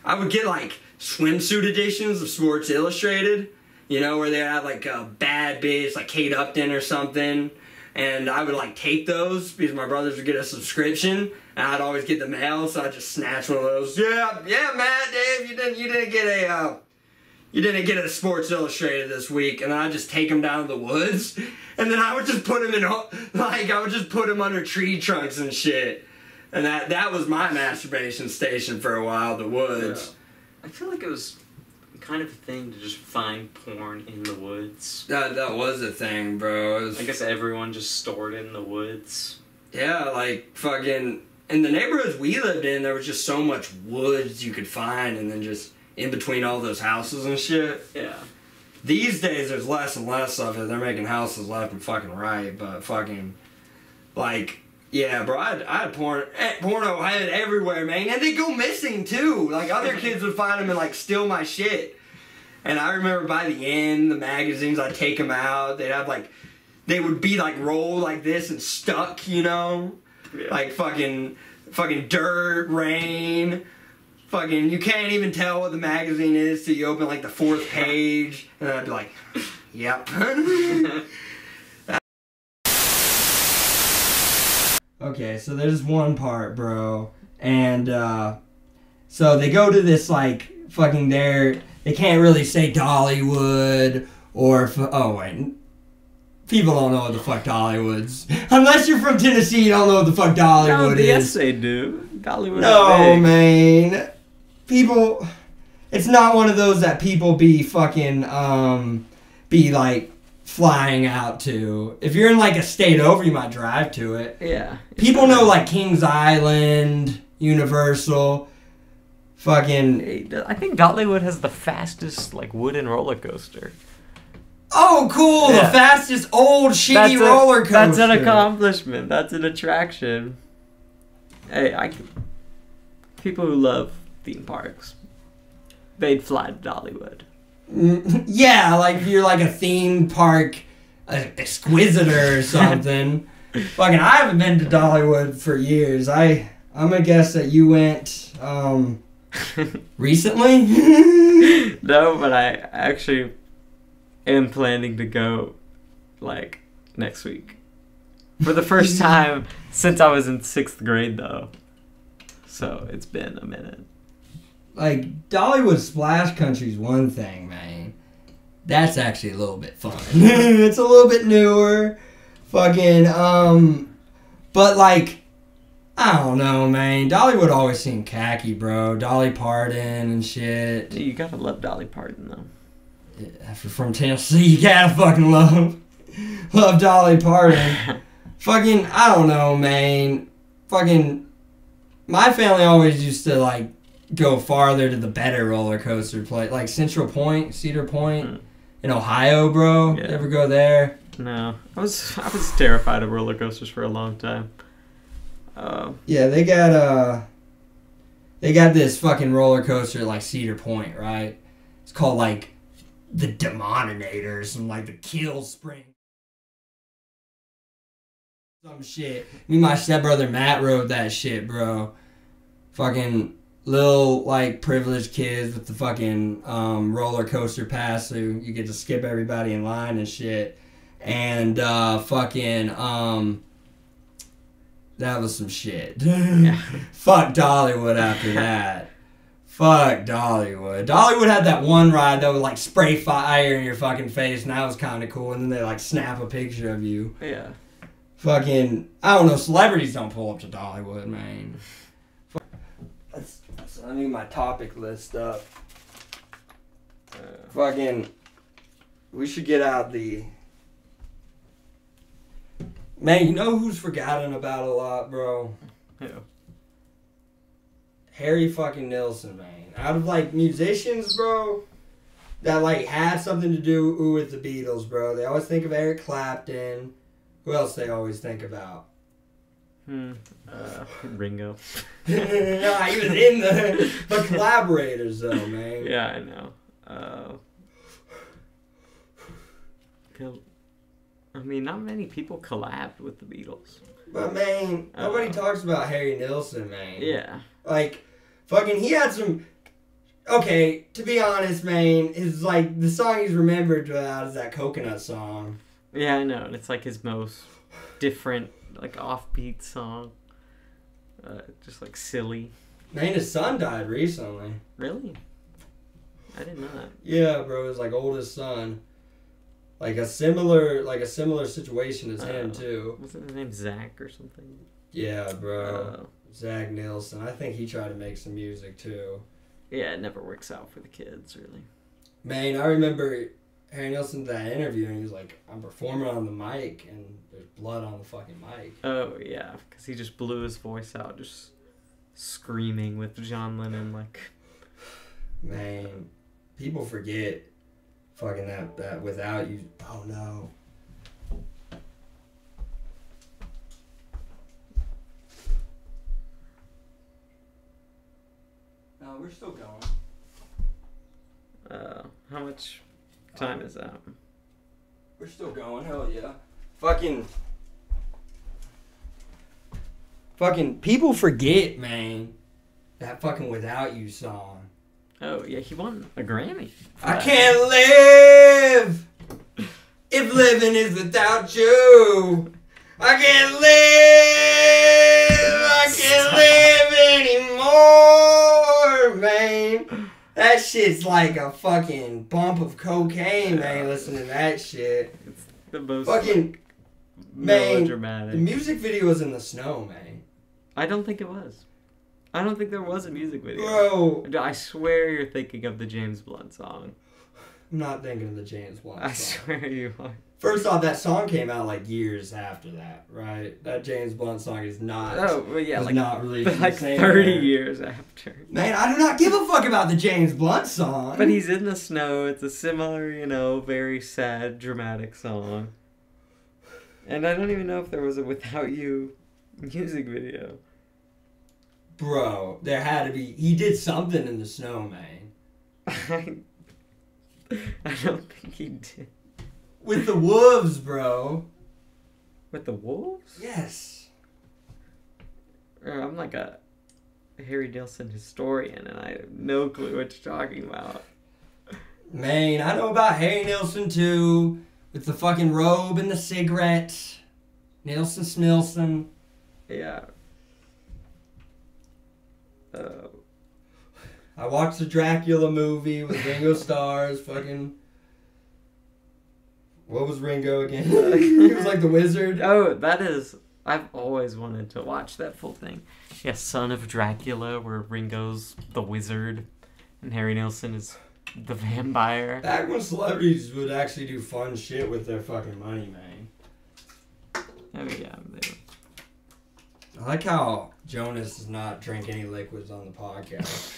I would get like swimsuit editions of Sports Illustrated, you know, where they had like a bad bitch, like Kate Upton or something. And I would like take those because my brothers would get a subscription, and I'd always get the mail, so I'd just snatch one of those. Yeah, Matt, Dave, you didn't get a Sports Illustrated this week, and then I'd just take them down to the woods, and then I would just put them under tree trunks and shit, and that was my masturbation station for a while, the woods. Yeah. I feel like it was kind of a thing to just find porn in the woods. That was a thing, bro. I guess everyone just stored it in the woods. Yeah, like fucking in the neighborhoods we lived in, there was just so much woods you could find, and then just in between all those houses and shit. Yeah. These days there's less and less of it. They're making houses left and fucking right, but fucking like, yeah, bro, I had porno I had everywhere, man. And they go missing, too. Like, other kids would find them and, like, steal my shit. And I remember by the end, the magazines, I'd take them out. They'd have, like, they would be, like, rolled like this and stuck, you know? Yeah. Like, fucking dirt, rain. Fucking, you can't even tell what the magazine is till you open, like, the 4th page. And I'd be like, yep. Okay, so there's one part, bro, and, so they go to this, like, fucking they can't really say Dollywood, or, oh, wait, people don't know what the fuck Dollywood's, unless you're from Tennessee, you don't know what the fuck Dollywood is. Yes, they do. Dollywood No, man, people, it's not one of those that people be fucking, be, like, flying out to. If you're in like a state over, you might drive to it. Yeah. People know like Kings Island, Universal, fucking. I think Dollywood has the fastest like wooden roller coaster. Oh, cool! Yeah. The fastest old shitty roller coaster. That's an accomplishment. That's an attraction. Hey, people who love theme parks, they'd fly to Dollywood. Yeah, like if you're like a theme park exquisitor or something. Fucking, I haven't been to Dollywood for years. I'm gonna guess that you went recently. No, but I actually am planning to go like next week for the first time since I was in 6th grade, though. So it's been a minute. Like, Dollywood Splash Country's one thing, man. That's actually a little bit fun. It's a little bit newer. Fucking, but like, I don't know, man. Dollywood always seemed khaki, bro. Dolly Parton and shit. You gotta love Dolly Parton, though. Yeah, if you're from Tennessee, you gotta fucking love Dolly Parton. Fucking, I don't know, man. Fucking, my family always used to, like, go farther to the better roller coaster place, like Central Point, Cedar Point, in Ohio, bro. Yeah. You ever go there? No, I was terrified of roller coasters for a long time. Yeah, they got this fucking roller coaster at like Cedar Point, right? It's called like the Demoninator or some like the Kill Spring. Some shit. Me and my stepbrother Matt rode that shit, bro. Fucking little, like, privileged kids with the fucking roller coaster pass, so you get to skip everybody in line and shit. And fucking that was some shit. Yeah. Fuck Dollywood after that. Fuck Dollywood. Dollywood had that one ride that would like spray fire in your fucking face, and that was kind of cool. And then they like snap a picture of you. Yeah. Fucking, I don't know, celebrities don't pull up to Dollywood, man. I need my topic list up. Fucking, we should get out the... Man, you know who's forgotten about a lot, bro? Who? Harry fucking Nilsson, man. Out of, like, musicians, bro, that, like, had something to do with the Beatles, bro. They always think of Eric Clapton. Who else they always think about? Ringo. No, he was in the collaborators, though, man. Yeah, I know. I mean, not many people collabed with the Beatles. But, man, nobody talks about Harry Nilsson, man. Yeah. Like, fucking, he had some... Okay, to be honest, man, his, like, the song he's remembered about is that Coconut song. Yeah, I know, and it's like his most different, like, offbeat song. Just, like, silly. Man, his son died recently. Really? I didn't know that. Yeah, bro, his, like, oldest son. Like a similar situation as him, too. Wasn't his name Zach or something? Yeah, bro. Zach Nilsson. I think he tried to make some music, too. Yeah, it never works out for the kids, really. Man, I remember Harry Nilsson that interview, and he was like, I'm performing on the mic, and there's blood on the fucking mic. Oh, yeah, because he just blew his voice out, just screaming with John Lennon, like... Man, people forget fucking that without you... Oh, no. No, we're still going. How much time is that? We're still going, hell yeah. Fucking people forget, man, that fucking Without You song. Oh, yeah, he won a Grammy. I can't live if living is without you. I can't live anymore, man. That shit's like a fucking bump of cocaine, man, listening to that shit. It's the most fucking, man, melodramatic. the music video was in the snow, man. I don't think it was. I don't think there was a music video. Bro. I swear you're thinking of the James Blunt song. I'm not thinking of the James Blunt song. I swear you are. First off, that song came out like years after that, right? That James Blunt song is not. Oh, well, yeah, like not released. like 30 years after. Man, I do not give a fuck about the James Blunt song. But he's in the snow. It's a similar, very sad, dramatic song. And I don't even know if there was a Without You music video. Bro, there had to be. He did something in the snow, man. I don't think he did. With the wolves, bro. With the wolves? Yes. I'm like a Harry Nilsson historian, and I have no clue what you're talking about. Man, I know about Harry Nilsson, too. With the fucking robe and the cigarette. Nilsson Smilson. Yeah. I watched the Dracula movie with Ringo Starr's fucking... What was Ringo again? He was like the wizard. Oh, that is... I've always wanted to watch that full thing. Yeah, Son of Dracula, where Ringo's the wizard and Harry Nilsson is the vampire. Back when celebrities would actually do fun shit with their fucking money, man. Oh, yeah. I like how Jonas does not drink any liquids on the podcast.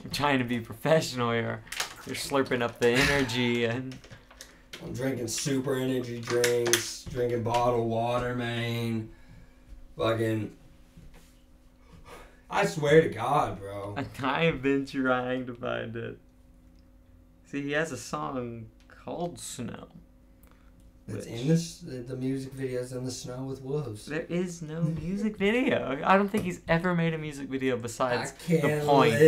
I'm trying to be professional here. You're slurping up the energy and... I'm drinking super energy drinks, drinking bottled water, man. Fucking... I swear to God, bro. I have been trying to find it. See, he has a song called Snow. It's in the music video's in the snow with wolves. There is no music video. I don't think he's ever made a music video besides the point.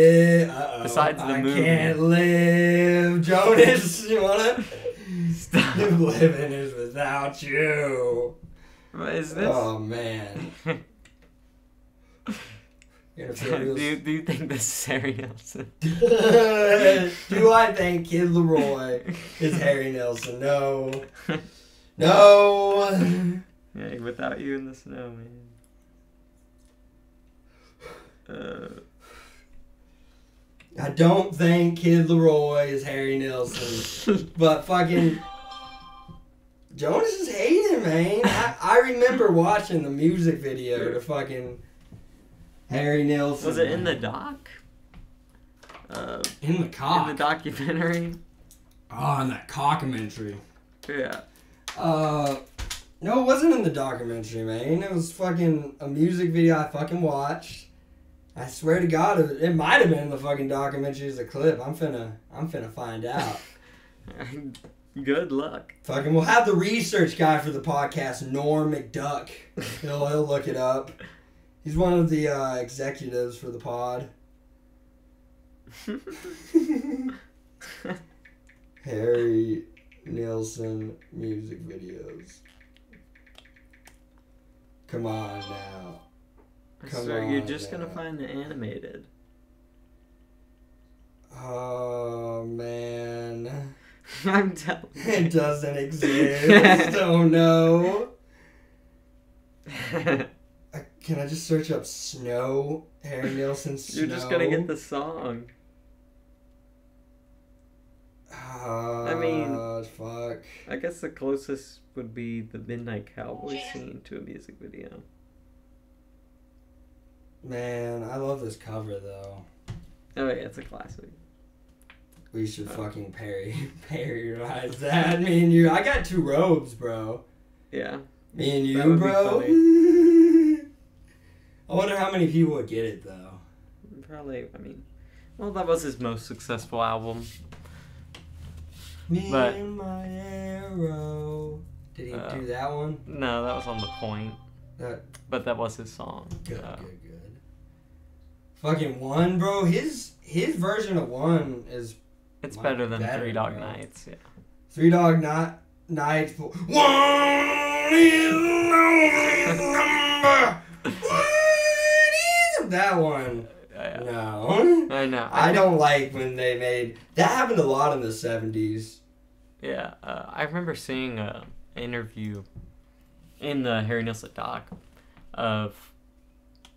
Besides the movie. I can't live. Jonas, you wanna? Stop. Living is without you. What is this? Oh, man. Do you think this is Harry Nilsson? Do I think Kid Leroy is Harry Nilsson? No. No. Yeah, Without You in the Snow, man. I don't think Kid Leroy is Harry Nilsson, but fucking Jonas is hating, man. I remember watching the music video to fucking Harry Nilsson. Was it in the doc? In the cock? In the documentary? Oh, in that cockumentary. Yeah. No, it wasn't in the documentary, man. It was fucking a music video I fucking watched. I swear to God, it might have been in the fucking documentary as a clip. I'm finna find out. Good luck. Fucking, we'll have the research guy for the podcast, Norm McDuck. He'll look it up. He's one of the executives for the pod. Harry Nilsson music videos. Come on now. So you're just gonna find the animated. Oh man. I'm telling you. It doesn't exist. Oh no. Can I just search up Snow? Harry Nilsson Snow? You're just gonna get the song. I mean, fuck. I guess the closest would be the Midnight Cowboy scene to a music video. Man, I love this cover though. Oh yeah, it's a classic. We should fucking parodize that. Me and you. I got 2 robes, bro. Yeah. Me and That you, would be bro. funny. I wonder how many people would get it though. Probably, I mean, well, that was his most successful album. Me But- and my arrow. Did he do that one? No, that was On the Point. That But that was his song. good. Fucking One, bro. His version of One is It's much better than better, Three Dog bro. Nights, yeah. 3 Dog Nights. One is the number. What is that one? Yeah. No. I know. I don't like when they made... That happened a lot in the 70s. Yeah, I remember seeing an interview in the Harry Nilsson doc of...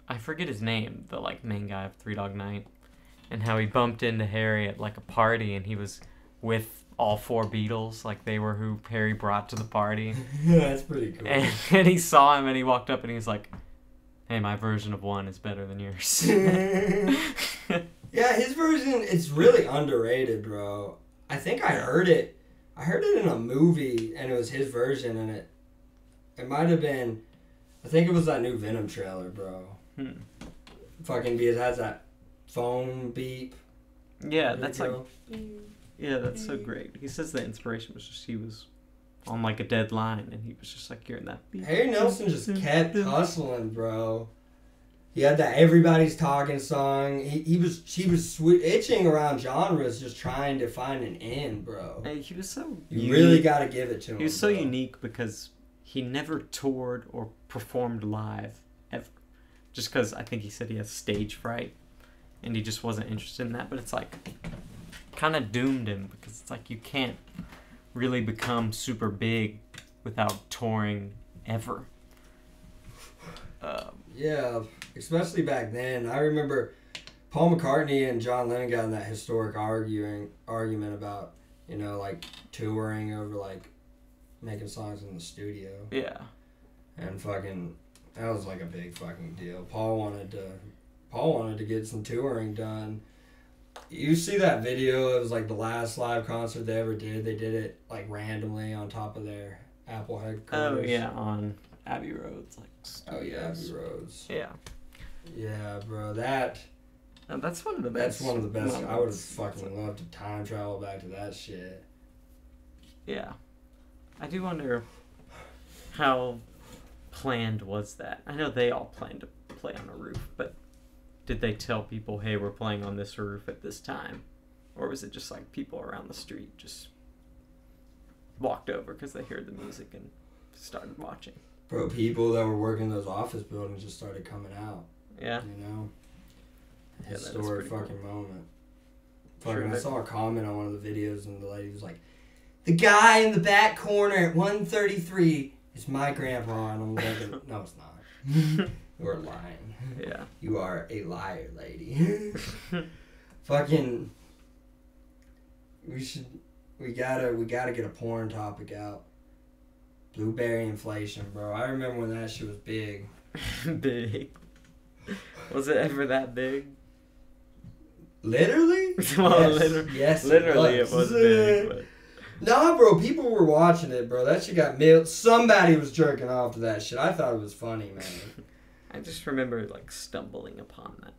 I forget his name, the like main guy of 3 Dog Night, and how he bumped into Harry at like a party, and he was with all 4 Beatles, like they were who Harry brought to the party. That's pretty cool. And he saw him, and he walked up, and he was like, "Hey, my version of One is better than yours." Yeah, his version, it's really underrated, bro. I think I heard it. I heard it in a movie, and it was his version, and it might have been... I think it was that new Venom trailer, bro. Fucking because it has that phone beep. Yeah, There that's you like... go. Yeah, that's so great. He says the inspiration was just he was on like a dead line, and he was just like hearing that. Harry Nilsson just kept hustling, bro. He had that Everybody's Talking song. He was itching around genres, just trying to find an end, bro. And he was so. You really got to give it to him. He was so bro. unique because he never toured or performed live ever. Just because I think he said he has stage fright, and he just wasn't interested in that. But it's like kind of doomed him because it's like you can't really become super big without touring ever. Yeah, especially back then. I remember Paul McCartney and John Lennon got in that historic argument about, like touring over like making songs in the studio. Yeah. And fucking that was like a big fucking deal. Paul wanted to get some touring done. You see that video? It was like the last live concert they ever did. They did it like randomly on top of their Apple headquarters. Oh yeah, on Abbey Roads, like. Oh yeah, Abbey Roads. Yeah. Yeah, bro. That's one of the best. one of the best. moments. I would have fucking loved to time travel back to that shit. Yeah. I do wonder how planned was that. I know they all planned to play on a roof, but did they tell people, hey, we're playing on this roof at this time? Or was it just like people around the street just walked over because they heard the music and started watching? Bro, people that were working in those office buildings just started coming out. Yeah. Yeah, that is Historic pretty fucking moment. Sure, Fucking, I that- saw a comment on one of the videos and the lady was like, the guy in the back corner at 133 it's my grandpa, and I'm thinking, no, it's not. You're lying. Yeah. You are a liar, lady. Fucking. We gotta get a porn topic out. Blueberry inflation, bro. I remember when that shit was big. Big. Was it ever that big? Literally? Well, yes, literally it was big. But... Nah, bro, people were watching it, bro. That shit got somebody was jerking off to that shit. I thought it was funny, man. I just remember, like, stumbling upon that.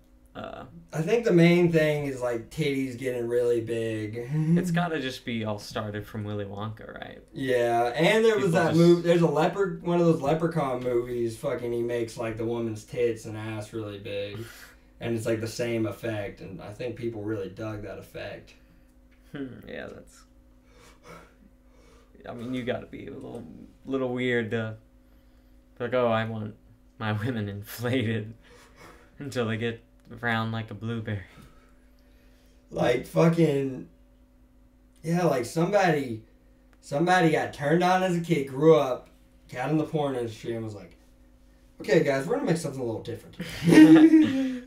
I think the main thing is, like, titties getting really big. It's gotta just be all started from Willy Wonka, right? Yeah, and there was that just... movie, there's one of those leprechaun movies, fucking he makes, like, the woman's tits and ass really big. And it's, like, the same effect, and I think people really dug that effect. Yeah, that's... I mean, you gotta be a little weird to... Like, oh, I want my women inflated until they get round like a blueberry. Like, fucking... Yeah, like, somebody got turned on as a kid, grew up, got in the porn industry, and was like, okay, guys, we're gonna make something a little different today.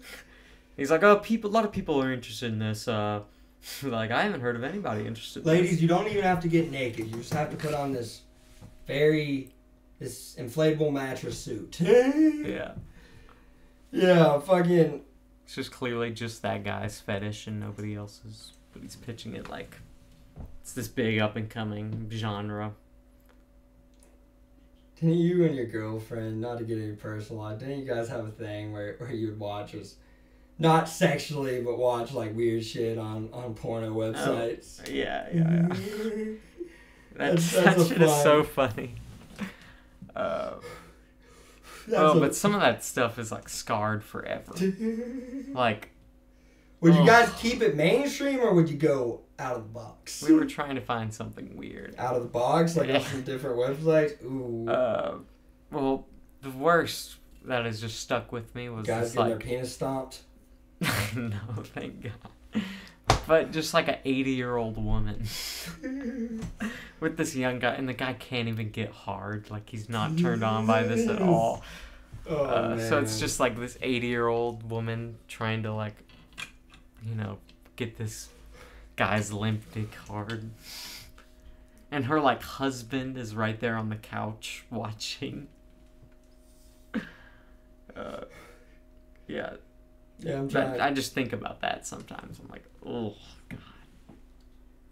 He's like, oh, a lot of people are interested in this. Like, I haven't heard of anybody interested in this. Ladies, you don't even have to get naked. You just have to put on this inflatable mattress suit. Yeah. Yeah, fucking... It's just clearly just that guy's fetish and nobody else's. But he's pitching it like it's this big up-and-coming genre. Didn't you and your girlfriend, not to get any personal, didn't you guys have a thing where you would watch us, not sexually, but watch like weird shit on porno websites? Oh, yeah. That shit is so funny. But some of that stuff is like scarred forever. Like, would you guys keep it mainstream or would you go out of the box? We were trying to find something weird. Out of the box, like on some different websites. Ooh. Well, the worst that has just stuck with me was guys getting their penis stomped. No, thank God. But just like an 80-year-old woman with this young guy, and the guy can't even get hard. Like, he's not turned on by this at all. Oh, man. So it's just like this 80-year-old woman trying to, like, get this guy's limp dick hard. And her, like, husband is right there on the couch watching. Yeah. Yeah, I'm trying. I just think about that sometimes. I'm like, oh God.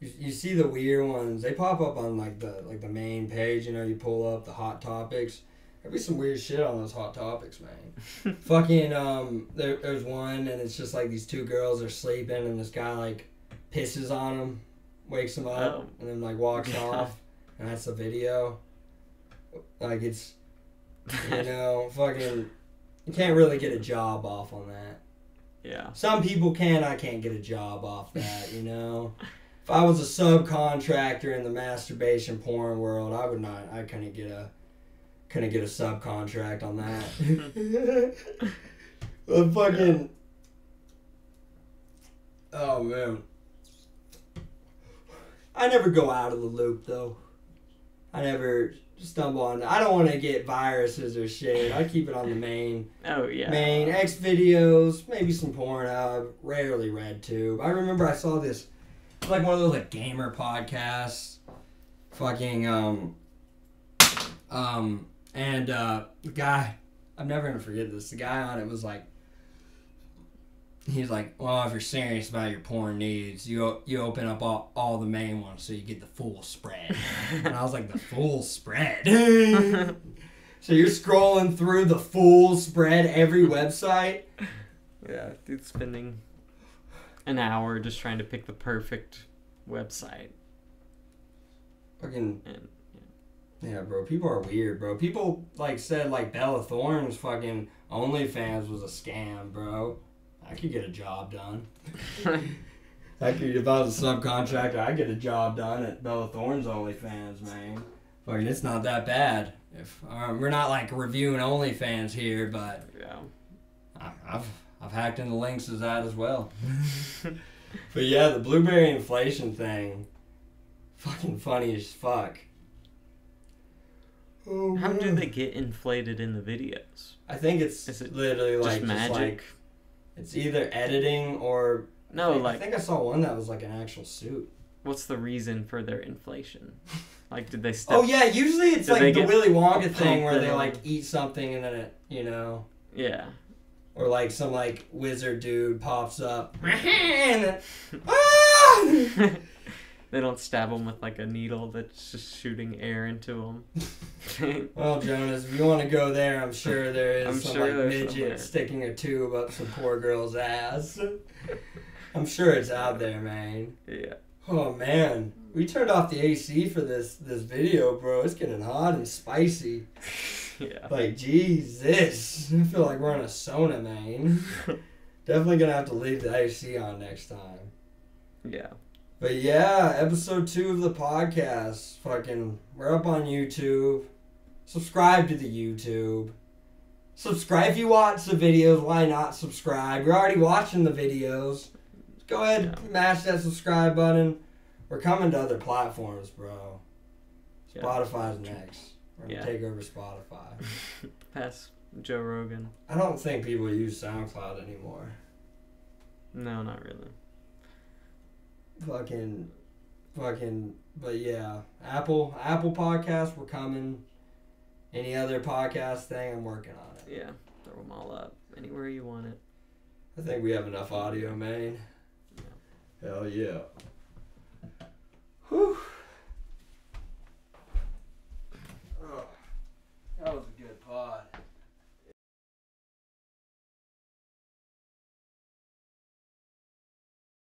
You see the weird ones. They pop up on like the main page. You pull up the hot topics. There'd be some weird shit on those hot topics, man. Fucking there's one, and it's just like these two girls are sleeping, and this guy like pisses on them, wakes them up, and then like walks off, and that's the video. Like it's, fucking. You can't really get a job off on that. Yeah. Some people can. I can't get a job off that, If I was a subcontractor in the masturbation porn world, I couldn't get a subcontract on that. But fucking... Oh, man. I never go out of the loop, though. I never stumble on... I don't want to get viruses or shit. I keep it on the main... Oh, yeah. Main X videos, maybe some Pornhub, rarely RedTube. I remember I saw this, like one of those like gamer podcasts, fucking and the guy, I'm never gonna forget this. The guy on it was like, he's like, well, if you're serious about your porn needs, you open up all the main ones so you get the full spread. And I was like, the full spread. So you're scrolling through the full spread every website? Yeah, dude's spending an hour just trying to pick the perfect website. Fucking... Yeah, bro. People are weird, bro. People, said, Bella Thorne's fucking OnlyFans was a scam, bro. I could get a job done. If I was a subcontractor, I'd get a job done at Bella Thorne's OnlyFans, man. Fucking, it's not that bad. If we're not reviewing OnlyFans here, but yeah, I've hacked into links as that as well. But yeah, the blueberry inflation thing, fucking funny as fuck. Oh, How do man. they get inflated in the videos? I think it's Is it literally like just magic? it's either editing or No, I think I saw one that was like an actual suit. what's the reason for their inflation? Like, did they step? Oh yeah, usually it's Did they like the get Willy Wonka thing where they pumped like in? eat something and then it, you know, Yeah. or like some like wizard dude pops up and then, ah! They don't stab them with like a needle that's just shooting air into them. Well, Jonas, if you want to go there, I'm sure there is I'm some sure like there's midget somewhere. sticking a tube up some poor girl's ass. I'm sure it's out there, man. Yeah. Oh man, we turned off the AC for this video, bro. It's getting hot and spicy. Yeah. Like Jesus, I feel like we're in a sauna, man. Definitely gonna have to leave the AC on next time. Yeah. But yeah, episode 2 of the podcast. Fucking, we're up on YouTube. Subscribe to the YouTube. Subscribe if you watch the videos. Why not subscribe? You're already watching the videos. Go ahead, mash that subscribe button. We're coming to other platforms, bro. Yeah. Spotify's next. We're gonna Yeah. take over Spotify. Pass Joe Rogan. I don't think people use SoundCloud anymore. No, not really. Fucking, but yeah. Apple Podcast, we're coming. Any other podcast thing, I'm working on it. Yeah. Throw them all up anywhere you want it. I think we have enough audio, man. Hell yeah.